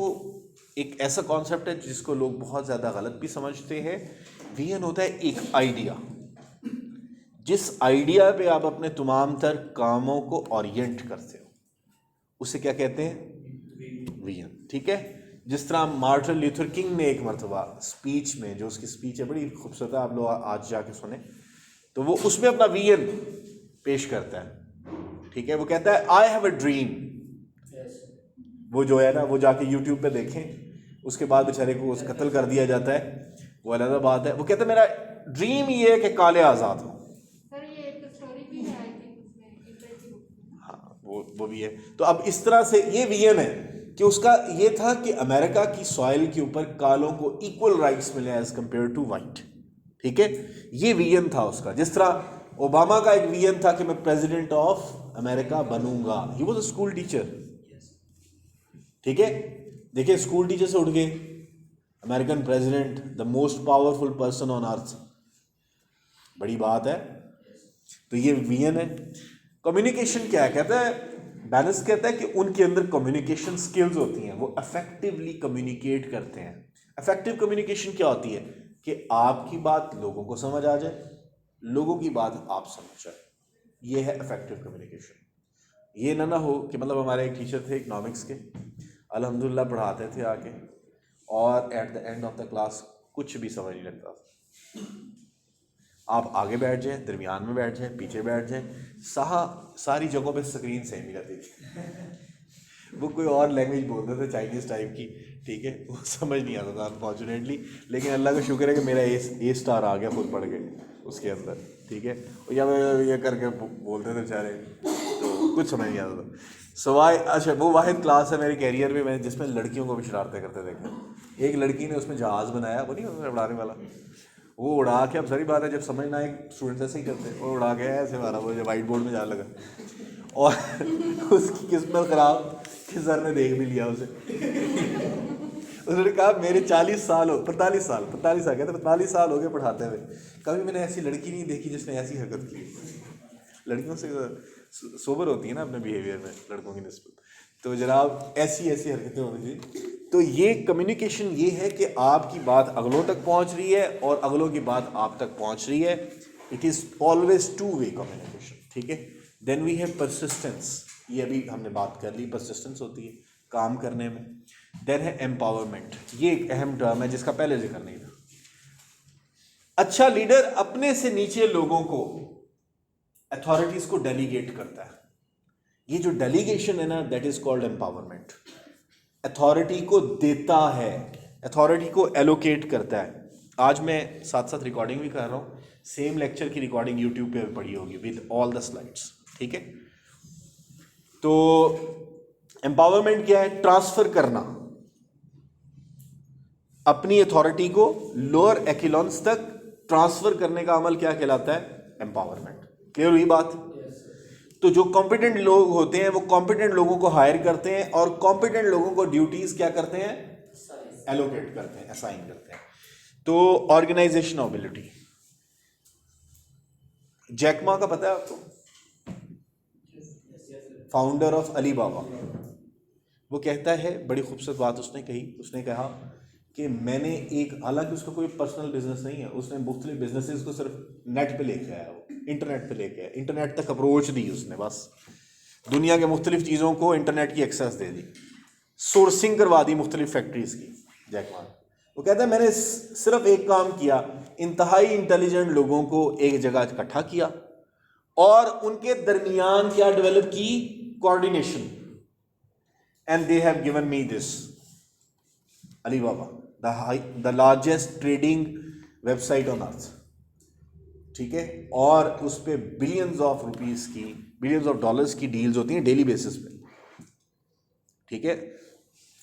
एक ऐसा कॉन्सेप्ट है जिसको लोग बहुत ज़्यादा गलत भी समझते हैं। विजन होता है एक आइडिया, जिस आइडिया पे आप अपने तमाम तर कामों को ओरिएंट करते हो, उसे क्या कहते हैं? विजन, ठीक है। जिस तरह मार्टिन लूथर किंग ने एक मरतबा स्पीच में, जो उसकी स्पीच है बड़ी खूबसूरत है, आप लोग आज जाके सुने, तो वो उसमें अपना विजन पेश करता है, ठीक है। वो कहता है आई हैव अ ड्रीम। वो जो है ना, वो जाके यूट्यूब पे देखें, उसके बाद बेचारे को उस कत्ल कर दिया जाता है, वो अलग बात है। वो कहता है मेरा ड्रीम ये है कि काले आज़ाद हो। हाँ वो भी है। तो अब इस तरह से ये विजन है कि उसका ये था कि अमेरिका की सॉइल के ऊपर कालों को इक्वल राइट्स मिले एज कंपेयर टू वाइट, ठीक है। ये विजन था उसका। जिस तरह ओबामा का एक विजन था कि मैं प्रेसिडेंट ऑफ अमेरिका बनूंगा, he was a school teacher, ठीक है। देखिए स्कूल टीचर से उठ के American president, the most powerful person on earth, बड़ी बात है। तो ये विजन है। कम्युनिकेशन क्या है, कहता है बैलेंस, कहता है कि उनके अंदर कम्युनिकेशन स्किल्स होती हैं, वो इफेक्टिवली कम्युनिकेट करते हैं। इफेक्टिव कम्युनिकेशन क्या होती है कि आपकी बात लोगों को समझ आ जाए, लोगों की बात आप समझ जाए, ये है इफेक्टिव कम्युनिकेशन। ये ना हो कि मतलब हमारे एक टीचर थे इकोनॉमिक्स के, अल्हम्दुलिल्लाह पढ़ाते थे आके, और at the end of the class कुछ भी समझ नहीं लगता। आप आगे बैठ जाएं, दरमियान में बैठ जाएं, पीछे बैठ जाएं, सारी जगहों पे स्क्रीन सेम ही रहती थी। वो कोई और लैंग्वेज बोलते थे चाइनीज़ टाइप की, ठीक है, वो समझ नहीं आता था अनफॉर्चुनेटली। लेकिन अल्लाह का शुक्र है कि मेरा ए स्टार आ गया खुद पढ़ के उसके अंदर, ठीक है। और या ये करके बोलते थे बेचारे, तो कुछ समझ नहीं आता था सवाए। अच्छा, वो वाहिद क्लास है मेरे कैरियर में मैंने जिसमें लड़कियों को भी शरारतें करते देखे। एक लड़की ने उसमें जहाज़ बनाया, वो नहीं उड़ाने वाला, वो उड़ा के, अब सारी बात है जब समझ ना आए स्टूडेंट्स ऐसे ही करते हैं, वो उड़ा के ऐसे मारा, वो जब वाइट बोर्ड में जाने लगा, और उसकी किस्मत ख़राब कि सर ने देख भी लिया उसे। उसने कहा मेरे 45 साल कहते 45 साल हो गए पढ़ाते हुए, कभी मैंने ऐसी लड़की नहीं देखी जिसने ऐसी हरकत की। लड़कियों से सोबर होती है ना अपने बिहेवियर में लड़कों की निस्बत, तो जनाब ऐसी हरकतें होती थी। तो ये कम्युनिकेशन ये है कि आपकी बात अगलों तक पहुंच रही है और अगलों की बात आप तक पहुंच रही है। It is always two way communication, ठीक है। देन वी हैव परसिस्टेंस, ये अभी हमने बात कर ली, परसिस्टेंस होती है काम करने में। देन है एम्पावरमेंट, ये एक अहम टर्म है जिसका पहले जिक्र नहीं था। अच्छा लीडर अपने से नीचे लोगों को, अथॉरिटीज को डेलीगेट करता है। ये जो डेलीगेशन है ना, that is called empowerment. Authority को देता है, अथॉरिटी को एलोकेट करता है। आज मैं साथ साथ रिकॉर्डिंग भी कर रहा हूँ, सेम लेक्चर की रिकॉर्डिंग यूट्यूब पे पड़ी होगी विद ऑल द स्लाइड्स, ठीक है। तो एम्पावरमेंट क्या है? ट्रांसफर करना अपनी अथॉरिटी को लोअर एक्लॉन्स तक ट्रांसफर करने का अमल क्या कहलाता है? एम्पावरमेंट। क्लियर हुई बात? तो जो कॉम्पिटेंट लोग होते हैं वो कॉम्पिटेंट लोगों को हायर करते हैं और कॉम्पिटेंट लोगों को ड्यूटीज क्या करते हैं? एलोकेट करते हैं, असाइन करते हैं। तो ऑर्गेनाइजेशन एबिलिटी, जैकमा का पता है आपको? फाउंडर ऑफ अली बाबा। वो कहता है, बड़ी खूबसूरत बात उसने कही, उसने कहा कि मैंने एक, हालांकि उसका कोई पर्सनल बिजनेस नहीं है, उसने मुख्तलिफ बिजनेसेस को सिर्फ नेट पे लेके आया, वो इंटरनेट पे लेके आया, इंटरनेट तक अप्रोच दी उसने, बस दुनिया के मुख्तलिफ चीज़ों को इंटरनेट की एक्सेस दे दी, सोर्सिंग करवा दी मुख्तलिफ फैक्ट्रीज की। जैकमा वो कहता है मैंने सिर्फ एक काम किया, इंतहाई इंटेलिजेंट लोगों को एक जगह इकट्ठा किया और उनके दरमियान क्या डेवलप की? Coordination. And they have given me this, Alibaba, the largest trading website on earth, ठीक है। और उस पर बिलियंस ऑफ रुपीस की, बिलियंस ऑफ डॉलर्स की डील्स होती हैं डेली बेसिस पे, ठीक है।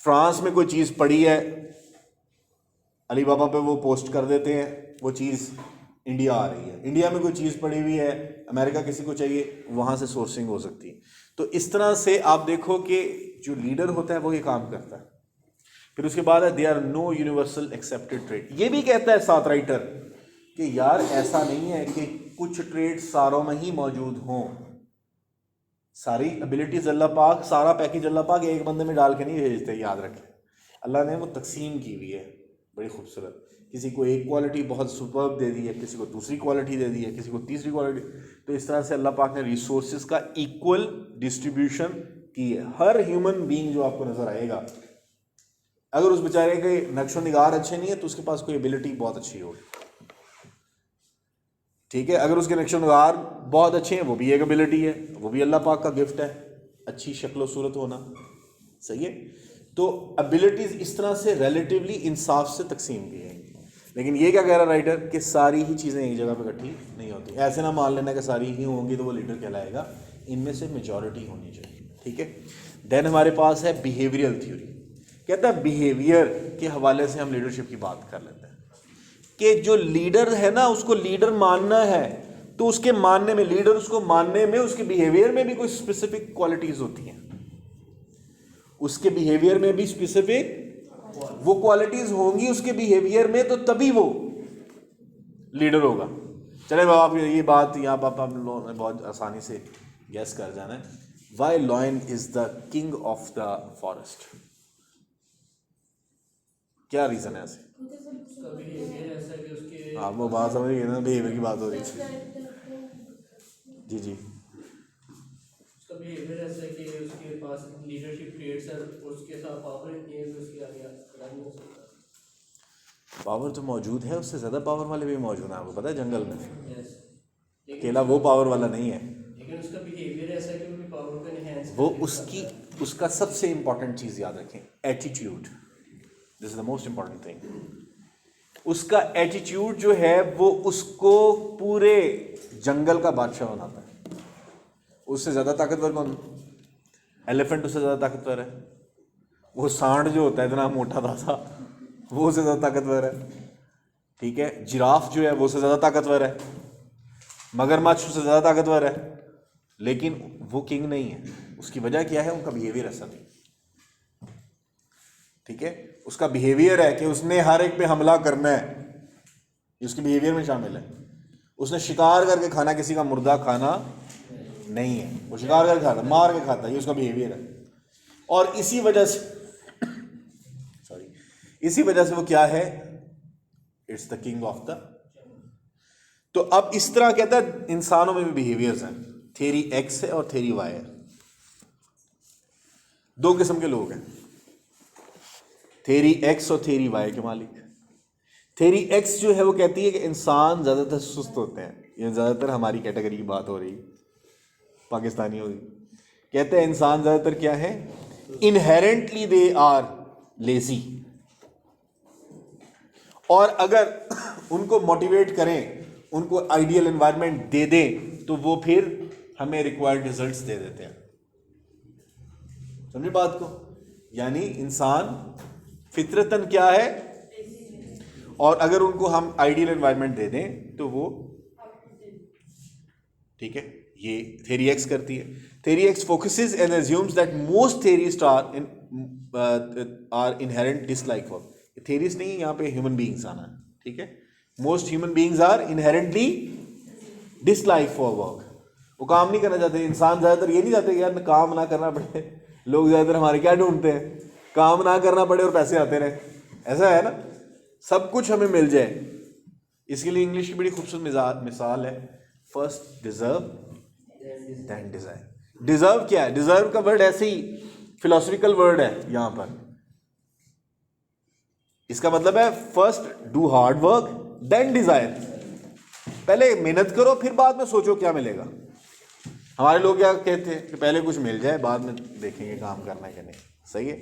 फ्रांस में कोई चीज़ पड़ी है, अलीबाबा पे वो पोस्ट कर देते हैं, वो चीज़ इंडिया आ रही है। इंडिया में कोई चीज़ पड़ी हुई है, अमेरिका किसी को चाहिए, वहाँ से सोर्सिंग हो सकती है। तो इस तरह से आप देखो कि जो लीडर होता है वो ये काम करता है। फिर उसके बाद है they are no universal accepted trade. ये भी कहता है साथ राइटर कि यार ऐसा नहीं है कि कुछ ट्रेड सारों में ही मौजूद हों। सारी एबिलिटीज अल्लाह पाक, सारा पैकेज अल्लाह पाक एक बंदे में डाल के नहीं भेजते, याद रखें। अल्लाह ने वो तकसीम की हुई है बड़ी खूबसूरत। किसी को एक क्वालिटी बहुत सुपर्ब दे दी है, किसी को दूसरी क्वालिटी दे दी है, किसी को तीसरी क्वालिटी। तो इस तरह से अल्लाह पाक ने रिसोर्सेज का इक्वल डिस्ट्रीब्यूशन की है। हर ह्यूमन बीइंग जो आपको नजर आएगा, अगर उस बेचारे के नक्शो निगार अच्छे नहीं है तो उसके पास कोई एबिलिटी बहुत अच्छी होगी, ठीक है। अगर उसके नक्शो निगार बहुत अच्छे हैं, वो भी एक एबिलिटी है, वो भी अल्लाह पाक का गिफ्ट है, अच्छी शक्ल सूरत होना, सही है। तो एबिलिटीज इस तरह से रिलेटिवली इंसाफ से तकसीम की है। लेकिन ये क्या कह रहा राइटर कि सारी ही चीज़ें एक जगह पर इकट्ठी नहीं होती। ऐसे ना मान लेना कि सारी ही होंगी तो वो लीडर कहलाएगा, इनमें से मेजॉरिटी होनी चाहिए, ठीक है। देन हमारे पास है बिहेवियरल थ्योरी। कहता है बिहेवियर के हवाले से हम लीडरशिप की बात कर लेते हैं कि जो लीडर है ना, उसको लीडर मानना है तो उसके मानने में, लीडर उसको मानने में, उसके बिहेवियर में भी कोई स्पेसिफिक क्वालिटीज़ होती हैं। उसके बिहेवियर में भी स्पेसिफिक वो क्वालिटीज होंगी उसके बिहेवियर में, तो तभी वो लीडर होगा। चले बाबा, आप ये बात यहाँ पर हम लोगों ने बहुत आसानी से गैस कर जाना है। Why lion is the king of the forest, क्या रीजन है ऐसे? उसका बिहेवियर ऐसा है कि उसके आप वो बात समझ गए ना, बिहेवियर की बात हो रही थी। जी जी, उसका बिहेवियर ऐसा है कि उसके पास लीडरशिप ट्रेट्स है, उसके साथ पावर है, उसके आगे खड़ा नहीं हो सकता। पावर तो मौजूद है, उससे ज़्यादा पावर वाले भी मौजूद हैं, आपको पता है जंगल में। यस, अकेला वो पावर वाला नहीं है, लेकिन उसका बिहेवियर ऐसा है कि वो पावर को एनहांस वो उसका सबसे इंपॉर्टेंट चीज़ याद रखें, attitude. This is the most important thing. उसका एटीट्यूड जो है वो उसको पूरे जंगल का बादशाह बनाता है। उससे ज़्यादा ताकतवर कौन? एलिफेंट उससे ज़्यादा ताकतवर है। वो सांड जो होता है इतना मोटा था वो उससे ज़्यादा ताकतवर है, ठीक है। जिराफ जो है वो उससे ज़्यादा ताकतवर है, मगरमच्छ उससे ज़्यादा ताकतवर है, लेकिन वो किंग नहीं है। उसकी वजह क्या है? उनका बिहेवियर ऐसा नहीं, ठीक है। उसका बिहेवियर है कि उसने हर एक पे हमला करना है, ये उसके बिहेवियर में शामिल है। उसने शिकार करके खाना, किसी का मुर्दा खाना नहीं है, वो शिकार करके खाता, मार के खाता है, ये उसका बिहेवियर है। और इसी वजह से इसी वजह से वो क्या है? It's the king of the. तो अब इस तरह कहता है इंसानों में भी बिहेवियर्स हैं, थेरी एक्स है और थेरी वाई है। दो किस्म के लोग हैं, थेरी एक्स और थेरी वाई के मालिक। थेरी एक्स जो है वो कहती है कि इंसान ज़्यादातर सुस्त होते हैं, ये ज़्यादातर हमारी कैटेगरी की बात हो रही है, पाकिस्तानियों की। कहते हैं इंसान ज़्यादातर क्या है? Inherently they are lazy. और अगर उनको मोटिवेट करें, उनको आइडियल एनवायरनमेंट दे दें, तो वो फिर हमें रिक्वायर्ड रिजल्ट्स दे देते हैं। समझे बात को? यानी इंसान फितरतन क्या है, और अगर उनको हम आइडियल एनवायरनमेंट दे दें तो वो ठीक है। ये थेरी एक्स करती है। Theory X focuses and assumes that most theories are inherent dislike for. Theories नहीं, यहाँ पे ह्यूमन बीइंग्स आना है, ठीक है। Most human beings are inherently dislike for work. वो काम नहीं करना चाहते। इंसान ज़्यादातर ये नहीं चाहते कि यार काम ना करना पड़े। लोग ज़्यादातर हमारे क्या ढूंढते हैं? काम ना करना पड़े और पैसे आते रहे। ऐसा है ना, सब कुछ हमें मिल जाए। इसके लिए इंग्लिश की बड़ी खूबसूरत मिसाल है, first deserve then desire. Deserve क्या है? डिजर्व का वर्ड ऐसे ही फिलोसफिकल वर्ड है यहाँ पर। इसका मतलब है first do hard work then desire. पहले मेहनत करो, फिर बाद में सोचो क्या मिलेगा। हमारे लोग क्या कहते हैं कि पहले कुछ मिल जाए, बाद में देखेंगे काम करना है कि नहीं। सही है।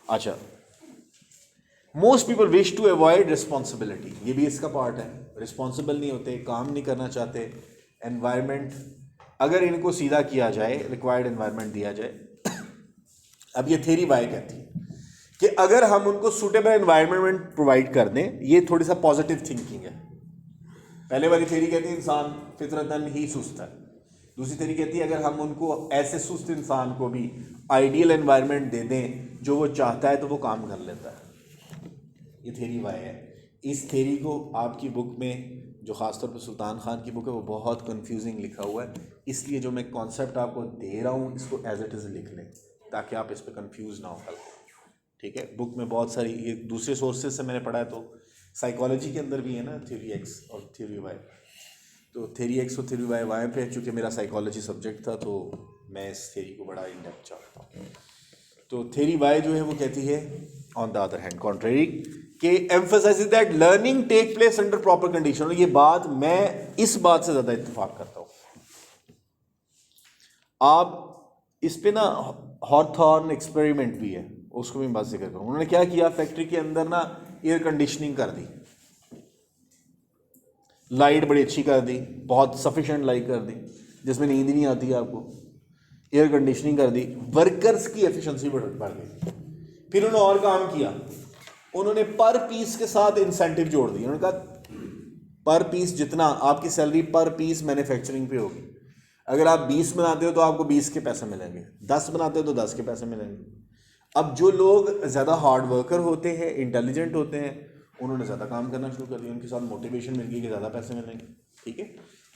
अच्छा, most people wish to avoid responsibility, ये भी इसका पार्ट है। रिस्पॉन्सिबल नहीं होते, काम नहीं करना चाहते। एनवायरनमेंट अगर इनको सीधा किया जाए, रिक्वायर्ड एनवायरनमेंट दिया जाए। अब ये थ्योरी वाई कहती है कि अगर हम उनको सूटेबल एनवायरनमेंट प्रोवाइड कर दें, ये थोड़ी सा पॉजिटिव थिंकिंग है। पहले वाली थ्योरी कहती है इंसान फितरतन ही सुस्त है। दूसरी थ्योरी कहती है अगर हम उनको ऐसे सुस्त इंसान को भी आइडियल एनवायरनमेंट दे दें जो वो चाहता है, तो वो काम कर लेता है। ये थ्योरी वाई है। इस थ्योरी को आपकी बुक में, जो ख़ासतौर पर सुल्तान खान की बुक है, वो बहुत कंफ्यूजिंग लिखा हुआ है। इसलिए जो मैं कॉन्सेप्ट आपको दे रहा हूँ, इसको एज इट इज़ लिख लें ताकि आप इस पर कंफ्यूज ना हो कल को। ठीक है। बुक में बहुत सारी, ये दूसरे सोर्सेज से मैंने पढ़ा है, तो साइकोलॉजी के अंदर भी है ना थ्योरी एक्स और थ्योरी वाई। तो थ्योरी एक्स और थ्योरी वाई वाई पे, चूँकि मेरा साइकोलॉजी सब्जेक्ट था तो मैं इस थ्योरी को बड़ा इन डेप्थ चाहता हूँ। तो थ्योरी वाई जो है वो कहती है on the other hand contrary कि emphasize that learning take place under proper condition. और ये बात मैं इस बात से ज़्यादा इत्तेफाक करता हूँ। आप इस पे ना हॉथॉर्न एक्सपेरिमेंट भी है, उसको मैं बात जिक्र करूँ। उन्होंने क्या किया, फैक्ट्री के अंदर ना एयर कंडीशनिंग कर दी, लाइट बड़ी अच्छी कर दी, बहुत सफिशिएंट लाइट कर दी जिसमें नींद नहीं आती है आपको। एयर कंडीशनिंग कर दी, वर्कर्स की एफिशिएंसी बढ़ गई। फिर उन्होंने और काम किया, उन्होंने पर पीस के साथ इंसेंटिव जोड़ दिया। उन्होंने कहा पर पीस जितना आपकी सैलरी पर पीस मैन्युफैक्चरिंग पे होगी, अगर आप 20 बनाते हो तो आपको 20 के पैसे मिलेंगे, 10 बनाते हो तो 10 के पैसे मिलेंगे। अब जो लोग ज़्यादा हार्ड वर्कर होते हैं, इंटेलिजेंट होते हैं, उन्होंने ज़्यादा काम करना शुरू कर दिया, उनके साथ मोटिवेशन मिल गई कि ज़्यादा पैसे मिलेंगे। ठीक है,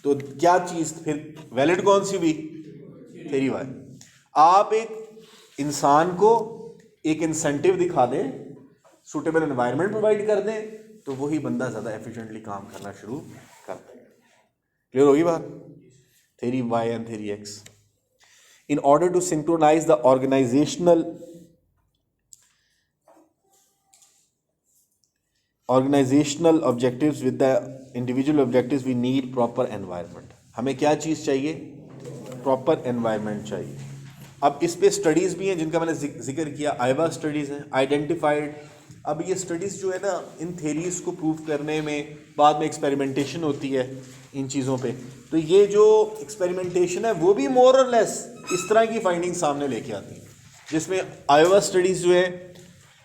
तो क्या चीज़ फिर वैलिड कौन सी हुई? Theory Y. आप एक इंसान को एक इंसेंटिव दिखा दें, सूटेबल एनवायरनमेंट प्रोवाइड कर दें, तो वही बंदा ज़्यादा एफिशिएंटली काम करना शुरू कर देगा। क्लियर होगी बात? Theory Y and theory X. In order to synchronize the organizational objectives with the individual objectives, we need proper environment. हमें क्या चीज़ चाहिए? प्रॉपर एनवायरनमेंट चाहिए। अब इस पे स्टडीज़ भी हैं जिनका मैंने जिक्र किया, आइवा स्टडीज़ हैं, आइडेंटिफाइड। अब ये स्टडीज़ जो है ना, इन थेरीज़ को प्रूव करने में बाद में एक्सपेरिमेंटेशन होती है इन चीज़ों पे। तो ये जो एक्सपेरिमेंटेशन है वो भी मोर और लेस इस तरह की फाइंडिंग सामने लेके आती है, जिसमें आइवा स्टडीज़ जो है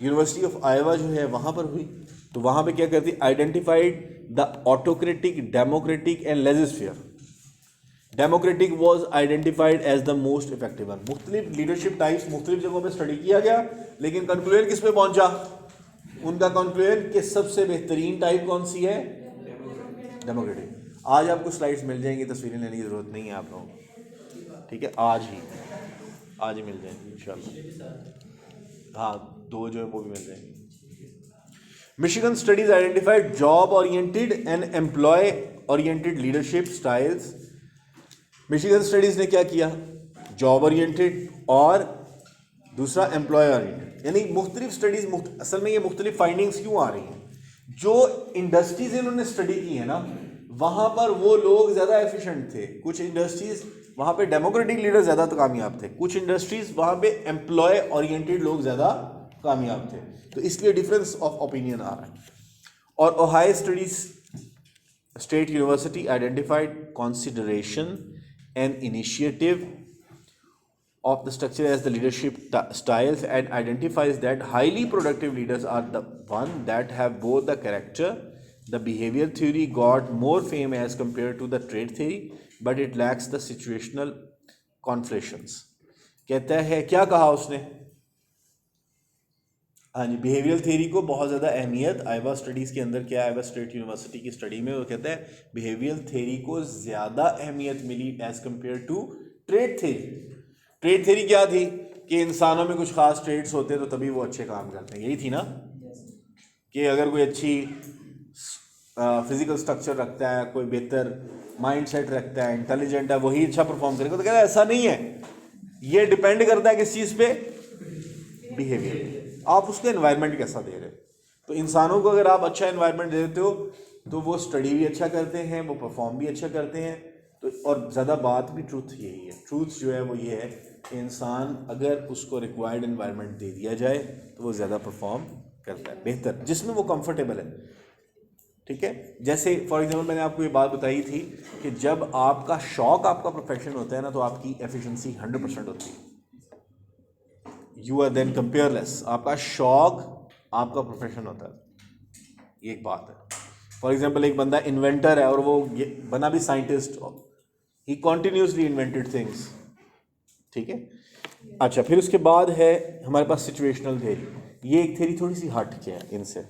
यूनिवर्सिटी ऑफ आइवा जो है वहाँ पर हुई। तो वहाँ पे क्या करती है? Identified the autocratic, democratic and laissez faire. Democratic was identified as the most effective one. मुख्तलिफ लीडरशिप टाइप्स मुख्तलिफ जगहों पे स्टडी किया गया, लेकिन कंक्लूजन किस पे पहुंचा? उनका कंक्लूजन कि सबसे बेहतरीन टाइप कौन सी है? डेमोक्रेटिक। आज आपको स्लाइड्स मिल जाएंगी, तस्वीरें लेने की ज़रूरत नहीं है आप लोगों को। ठीक है, आज ही मिल जाएंगी इंशाल्लाह। हाँ, 2 जो है वो भी मिल जाएंगी। Michigan studies identified job oriented and employ oriented leadership styles. Michigan studies ने क्या किया? जॉब ओरिएंटेड और दूसरा एम्प्लॉय ओरिएंटेड। यानी मुख्तलिफ स्टडीज़, असल में ये मुख्तलिफ फाइंडिंग्स क्यों आ रही हैं? जो इंडस्ट्रीज इन्होंने स्टडी की है ना, वहाँ पर वो लोग ज़्यादा एफिशिएंट थे। कुछ इंडस्ट्रीज़ वहाँ पे डेमोक्रेटिक लीडर ज़्यादा कामयाब थे, कुछ इंडस्ट्रीज़ वहाँ पे एम्प्लॉय ओरिएंटेड लोग ज़्यादा कामयाब थे। तो इसलिए डिफरेंस ऑफ ओपिनियन आ रहा है। और Ohio studies state university identified consideration and initiative of the structure as the leadership styles, and identifies that highly productive leaders are the one that have both the character. The behavior theory got more fame as compared to the trait theory, but it lacks the situational conflations. कहता है, क्या कहा उसने? हाँ जी, behavioural theory को बहुत ज़्यादा अहमियत आइवा स्टडीज़ के अंदर क्या, आइवा स्टेट यूनिवर्सिटी की स्टडी में वो कहता है बिहेवियरल थ्योरी को ज़्यादा अहमियत मिली as compare to trait theory. Trait theory क्या थी? कि इंसानों में कुछ खास ट्रेड्स होते हैं तो तभी वो अच्छे काम करते हैं, यही थी ना? कि अगर कोई अच्छी फिजिकल स्ट्रक्चर रखता है, कोई बेहतर माइंड सेट रखता है, इंटेलिजेंट है, वही अच्छा परफॉर्म करेगा। तो कहता है ऐसा नहीं है, ये डिपेंड करता है किस चीज़ पे? बिहेवियर। आप उसको एनवायरनमेंट कैसा दे रहे हो। तो इंसानों को अगर आप अच्छा एनवायरनमेंट दे देते हो तो वो स्टडी भी अच्छा करते हैं, वो परफॉर्म भी अच्छा करते हैं। तो और ज़्यादा बात भी ट्रूथ यही है। ट्रूथ जो है वो ये है कि इंसान अगर उसको रिक्वायर्ड एनवायरनमेंट दे दिया जाए तो वो ज़्यादा परफॉर्म करता है, बेहतर, जिसमें वो कंफर्टेबल है। ठीक है, जैसे फॉर एग्जांपल मैंने आपको ये बात बताई थी कि जब आपका शौक आपका प्रोफेशन होता है ना, तो आपकी एफिशिएंसी 100% होती है। You are then compareless. आपका शौक आपका प्रोफेशन होता है, ये एक बात है। फॉर एग्जांपल एक बंदा इन्वेंटर है और वो बना भी साइंटिस्ट, ही कॉन्टिन्यूसली इन्वेंटेड थिंग्स। ठीक है, अच्छा, फिर उसके बाद है हमारे पास सिचुएशनल थ्योरी। ये एक थ्योरी थोड़ी सी हट के है इनसे।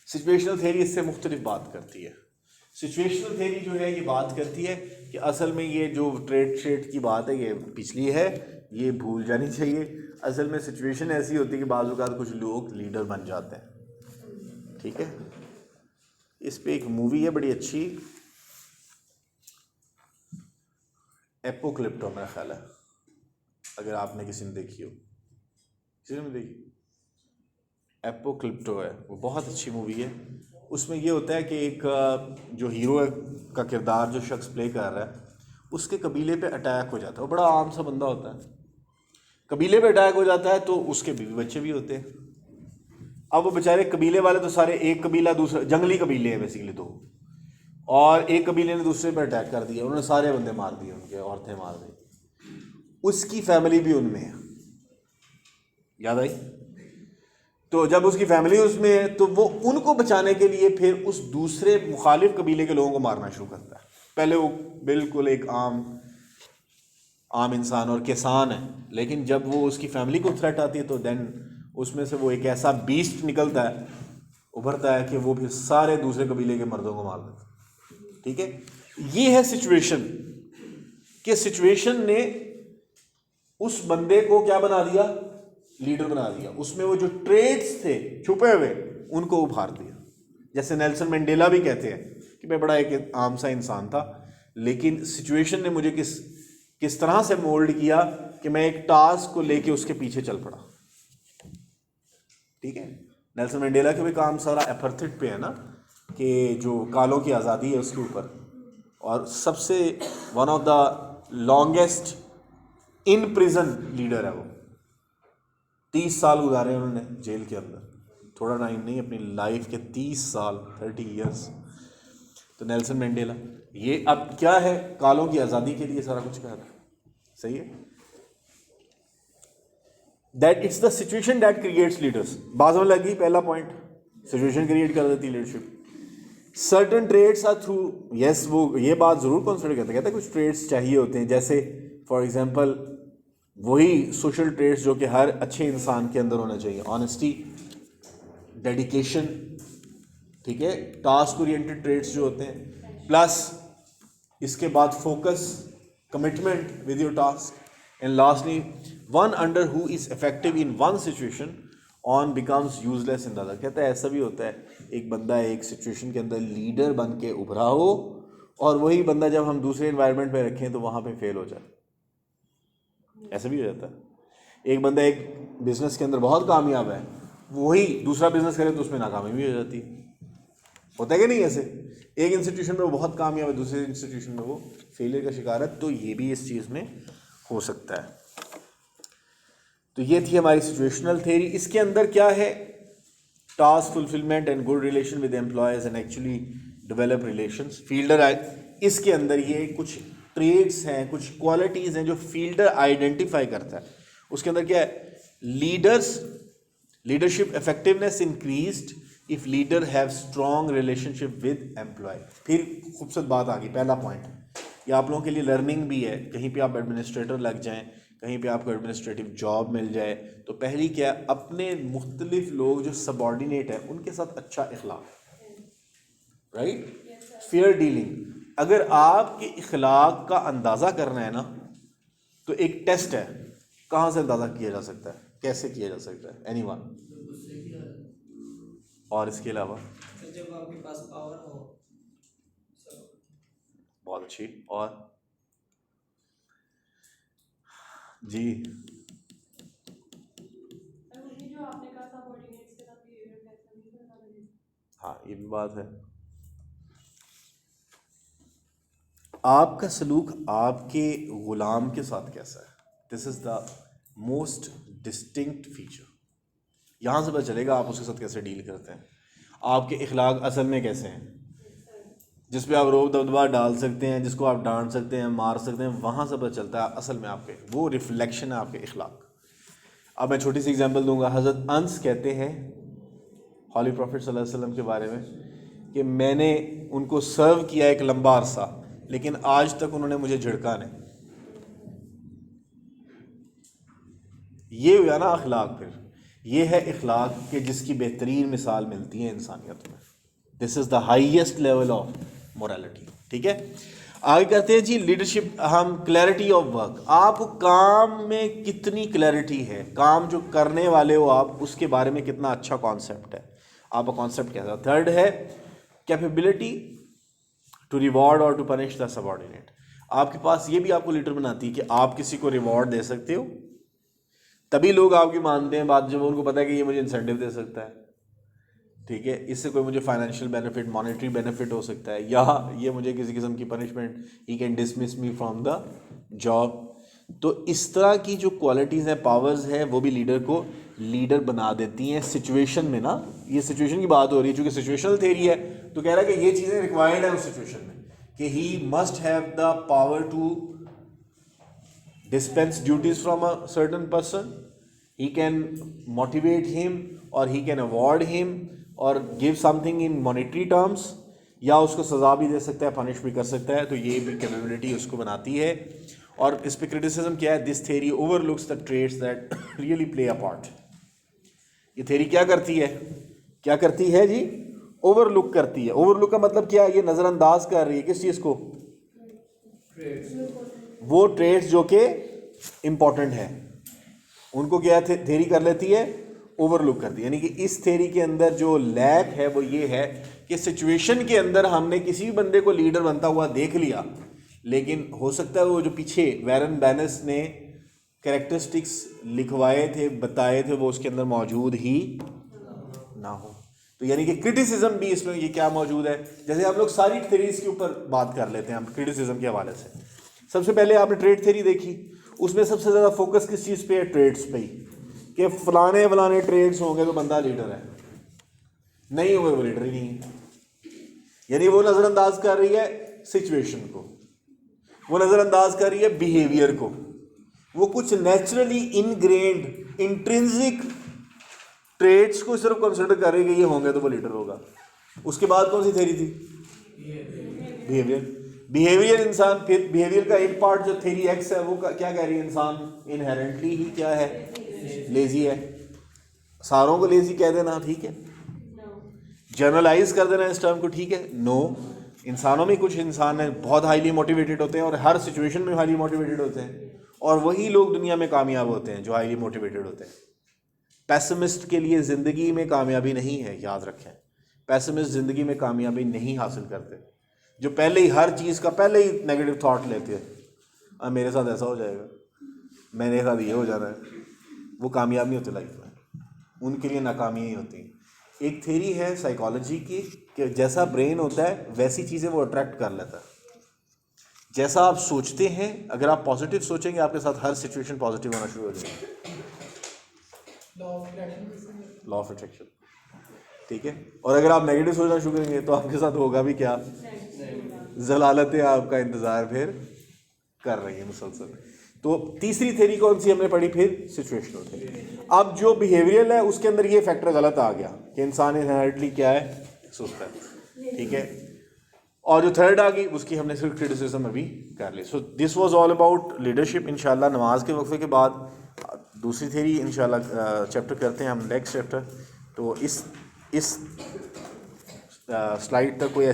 सिचुएशनल थ्योरी इससे मुख्तलिफ बात करती है। सिचुएशनल थ्योरी जो है ये बात करती है कि असल में ये जो ट्रेड की बात है ये पिछली है, ये भूल जानी चाहिए। असल में सिचुएशन ऐसी होती है कि बाज़ औक़ात कुछ लोग लीडर बन जाते हैं। ठीक है, इस पे एक मूवी है बड़ी अच्छी, एपोक्लिप्टो, मेरा ख्याल है, अगर आपने किसी ने देखी हो। किसी ने देखी? एपोक्लिप्टो है, वो बहुत अच्छी मूवी है। उसमें ये होता है कि एक जो हीरो का किरदार जो शख्स प्ले कर रहा है, उसके कबीले पे अटैक हो जाता है। वो बड़ा आम सा बंदा होता है, कबीले पे अटैक हो जाता है तो उसके बीवी बच्चे भी होते हैं। अब वो बेचारे कबीले वाले तो सारे, एक कबीला दूसरा, जंगली कबीले हैं बेसिकली तो, और एक कबीले ने दूसरे पे अटैक कर दिया, उन्होंने सारे बंदे मार दिए, उनके औरतें मार दी, उसकी फैमिली भी उनमें है। याद आई? तो जब उसकी फैमिली उसमें है तो वो उनको बचाने के लिए फिर उस दूसरे मुखालिफ कबीले के लोगों को मारना शुरू करता है। पहले वो बिल्कुल एक आम इंसान और किसान है, लेकिन जब वो उसकी फैमिली को थ्रेट आती है तो देन उसमें से वो एक ऐसा बीस्ट निकलता है, उभरता है कि वो फिर सारे दूसरे कबीले के मर्दों को मार देता है। ठीक है, ये है सिचुएशन कि सिचुएशन ने उस बंदे को क्या बना दिया, लीडर बना दिया। उसमें वो जो ट्रेड्स थे छुपे हुए उनको उभार दिया। जैसे नेल्सन मंडेला भी कहते हैं कि मैं बड़ा एक आम सा इंसान था, लेकिन सिचुएशन ने मुझे किस तरह से मोल्ड किया कि मैं एक टास्क को लेके उसके पीछे चल पड़ा। ठीक है, नेल्सन मंडेला का भी काम सारा एपर्थेट पे है ना, कि जो कालों की आज़ादी है उसके ऊपर, और सबसे one of the longest in prison leader है वो। 30 साल गुजारे उन्होंने जेल के अंदर, थोड़ा टाइम नहीं, अपनी लाइफ के 30 साल 30 ईयर्स। तो नेल्सन मंडेला ये अब क्या है, कालों की आज़ादी के लिए सारा कुछ कर रहा है। सही है, that it's the situation that creates leaders. बात में लगी, पहला पॉइंट, सिचुएशन क्रिएट कर देती leadership. Certain trades are through, yes वो ये बात ज़रूर कंसिडर कहते हैं कुछ ट्रेड्स चाहिए होते हैं, जैसे फॉर एग्जांपल वही सोशल ट्रेड्स जो कि हर अच्छे इंसान के अंदर होना चाहिए, ऑनेस्टी, डेडिकेशन, ठीक है, टास्क ओरिएंटेड ट्रेड्स जो होते हैं, प्लस इसके बाद focus, commitment with your task, and lastly one under who is effective in one situation on becomes useless in the other. कहता है ऐसा भी होता है, एक बंदा एक सिचुएशन के अंदर लीडर बन के उभरा हो और वही बंदा जब हम दूसरे एनवायरनमेंट में रखें तो वहाँ पे फेल हो जाए। ऐसा भी हो जाता है, एक बंदा एक बिजनेस के अंदर बहुत कामयाब है, वही दूसरा बिजनेस करे तो उसमें नाकामी भी हो जाती है। होता है कि नहीं ऐसे, एक इंस्टीट्यूशन में वो बहुत कामयाब है, दूसरे इंस्टीट्यूशन में वो फेलियर का शिकार है। तो ये भी इस चीज़ में हो सकता है। तो ये थी हमारी सिचुएशनल थ्योरी। इसके अंदर क्या है, task fulfilment and good relation with employees and actually develop relations. Fielder इसके अंदर ये कुछ ट्रेड्स हैं, कुछ क्वालिटीज़ हैं जो फील्डर आइडेंटिफाई करता है। उसके अंदर क्या है, leadership effectiveness increased if leader have strong relationship with employ. फिर खूबसूरत बात आ गई, पहला पॉइंट, ये आप लोगों के लिए लर्निंग भी है। कहीं पे आप एडमिनिस्ट्रेटर लग जाएं, कहीं पे आपको एडमिनिस्ट्रेटिव जॉब मिल जाए, तो पहली क्या, अपने मुख्तलिफ लोग जो सबॉर्डिनेट हैं उनके साथ अच्छा इखलाक, राइट, फेयर डीलिंग। अगर आपके इखलाक का अंदाज़ा करना है ना, तो एक टेस्ट है, कहाँ से अंदाज़ा किया जा सकता है, कैसे किया जा सकता है, एनीवन? और इसके अलावा जब आपके पास पावर हो। बहुत अच्छी, और जी हाँ, ये भी बात है। आपका सलूक आपके ग़ुलाम के साथ कैसा है, this is the most distinct feature. यहाँ से पता चलेगा आप उसके साथ कैसे डील करते हैं, आपके इखलाक असल में कैसे हैं। जिस पे आप रोब दबदबा डाल सकते हैं, जिसको आप डांट सकते हैं, मार सकते हैं, वहाँ से पता चलता है असल में आपके वो रिफ्लेक्शन है आपके इखलाक। अब मैं छोटी सी एग्जांपल दूंगा। हज़रत अंस कहते हैं हॉली प्रॉफिट सल्लल्लाहु अलैहि वसल्लम के बारे में कि मैंने उनको सर्व किया एक लंबा अरसा, लेकिन आज तक उन्होंने मुझे झिड़का नहीं। ये हुआ ना अखलाक। फिर ये है इखलाक के जिसकी बेहतरीन मिसाल मिलती है इंसानियत में। This is the highest level of morality. ठीक है, आगे करते हैं जी लीडरशिप। हम क्लैरिटी ऑफ वर्क, आप काम में कितनी क्लैरिटी है, काम जो करने वाले हो आप उसके बारे में कितना अच्छा कॉन्सेप्ट है, आपका कॉन्सेप्ट कैसा। थर्ड है कैपेबिलिटी टू रिवॉर्ड और टू पनिश द सबऑर्डिनेट। आपके पास ये भी आपको लीडर बनाती है कि आप किसी को रिवॉर्ड दे सकते हो, तभी लोग आपकी मानते हैं बात जब उनको पता है कि ये मुझे इंसेंटिव दे सकता है, ठीक है, इससे कोई मुझे फाइनेंशियल बेनिफिट, मॉनेटरी बेनिफिट हो सकता है, या ये मुझे किसी किस्म की punishment, he can dismiss me from the job. तो इस तरह की जो क्वालिटीज़ हैं, पावर्स हैं, वो भी लीडर को लीडर बना देती हैं सिचुएशन में ना। ये सिचुएशन की बात हो रही है, चूँकि सिचुएशनल थ्योरी है तो कह रहा है कि ये चीज़ें रिक्वायर्ड है उस सिचुएशन में, कि he must have the power to dispense duties from a certain person, he can motivate him or he can award him or give something in monetary terms, या उसको सज़ा भी दे सकता है, पनिश भी कर सकता है, तो ये भी कैपेबिलिटी उसको बनाती है। और इस पे क्रिटिसिज्म क्या है, this theory overlooks the trades that really play a part. ये थेरी क्या करती है, क्या करती है जी, ओवरलुक करती है। ओवरलुक का मतलब क्या है, ये नज़रअंदाज कर रही है किस चीज़ को, वो ट्रेड्स जो कि इम्पॉर्टेंट है उनको क्या थेरी कर लेती है, ओवरलुक करती है। यानी कि इस थेरी के अंदर जो लैक है वो ये है कि सिचुएशन के अंदर हमने किसी भी बंदे को लीडर बनता हुआ देख लिया, लेकिन हो सकता है वो जो पीछे वैरन बैनस ने कैरेक्टरिस्टिक्स लिखवाए थे, बताए थे, वो उसके अंदर मौजूद ही ना हो। तो यानी कि क्रिटिसिज्म भी इसमें ये क्या मौजूद है। जैसे हम लोग सारी थेरीज के ऊपर बात कर लेते हैं हम क्रिटिसिज्म के हवाले से। सबसे पहले आपने ट्रेड थेरी देखी, उसमें सबसे ज़्यादा फोकस किस चीज़ पे है, ट्रेड्स पे ही, कि फलाने ट्रेड्स होंगे तो बंदा लीडर है, नहीं होंगे वो लीडर ही नहीं है। यानी वो नज़रअंदाज कर रही है सिचुएशन को, वो नज़रअंदाज कर रही है बिहेवियर को, वो कुछ नेचुरली इनग्रेन्ड इंट्रिंसिक ट्रेड्स को सिर्फ कंसिडर कर रही है कि ये होंगे तो वो लीडर होगा। उसके बाद कौन सी थेरी थी, बिहेवियर। बिहेवियर इंसान, फिर बिहेवियर का एक पार्ट जो थेरी एक्स है वो क्या कह रही है, इंसान इनहेरेंटली ही क्या है, लेजी है। सारों को लेजी कह देना ठीक है, जनरलाइज कर देना इस टर्म को ठीक है, नो। इंसानों में कुछ इंसान है बहुत हाईली मोटिवेटेड होते हैं और हर सिचुएशन में हाईली मोटिवेटेड होते हैं, और वही लोग दुनिया में कामयाब होते हैं जो हाईली मोटिवेटेड होते हैं। पैसिमिस्ट के लिए ज़िंदगी में कामयाबी नहीं है, याद रखें। पैसिमिस्ट ज़िंदगी में कामयाबी नहीं हासिल करते, जो पहले ही हर चीज़ का पहले ही नेगेटिव थॉट लेते हैं, अब मेरे साथ ऐसा हो जाएगा, मेरे साथ ये हो जाना है, वो कामयाब नहीं होते लाइफ में, उनके लिए नाकामी ही होती है। एक थेरी है साइकोलॉजी की कि जैसा ब्रेन होता है वैसी चीज़ें वो अट्रैक्ट कर लेता है। जैसा आप सोचते हैं, अगर आप पॉजिटिव सोचेंगे आपके साथ हर सिचुएशन पॉजिटिव होना शुरू हो जाएगी, लॉ ऑफ अट्रैक्शन, ठीक है। और अगर आप नेगेटिव सोचना शुरू करेंगे तो आपके साथ होगा भी क्या, जलालतें आपका इंतज़ार फिर कर रही है मुसलसल। तो तीसरी थेरी कौन सी हमने पढ़ी फिर, सिचुएशनल थेरी। अब जो बिहेवियरल है उसके अंदर ये फैक्टर गलत आ गया कि इंसान इनहेरेंटली क्या है, सुस्त है, ठीक है। और जो थर्ड आ गई उसकी हमने सिर्फ क्रिटिसिज्म अभी कर ली। So this was all about leadership. इंशाल्लाह नमाज के वक्फे के बाद दूसरी थेरी इंशाल्लाह चैप्टर करते हैं हम, नेक्स्ट चैप्टर। तो इस स्लाइड तक कोई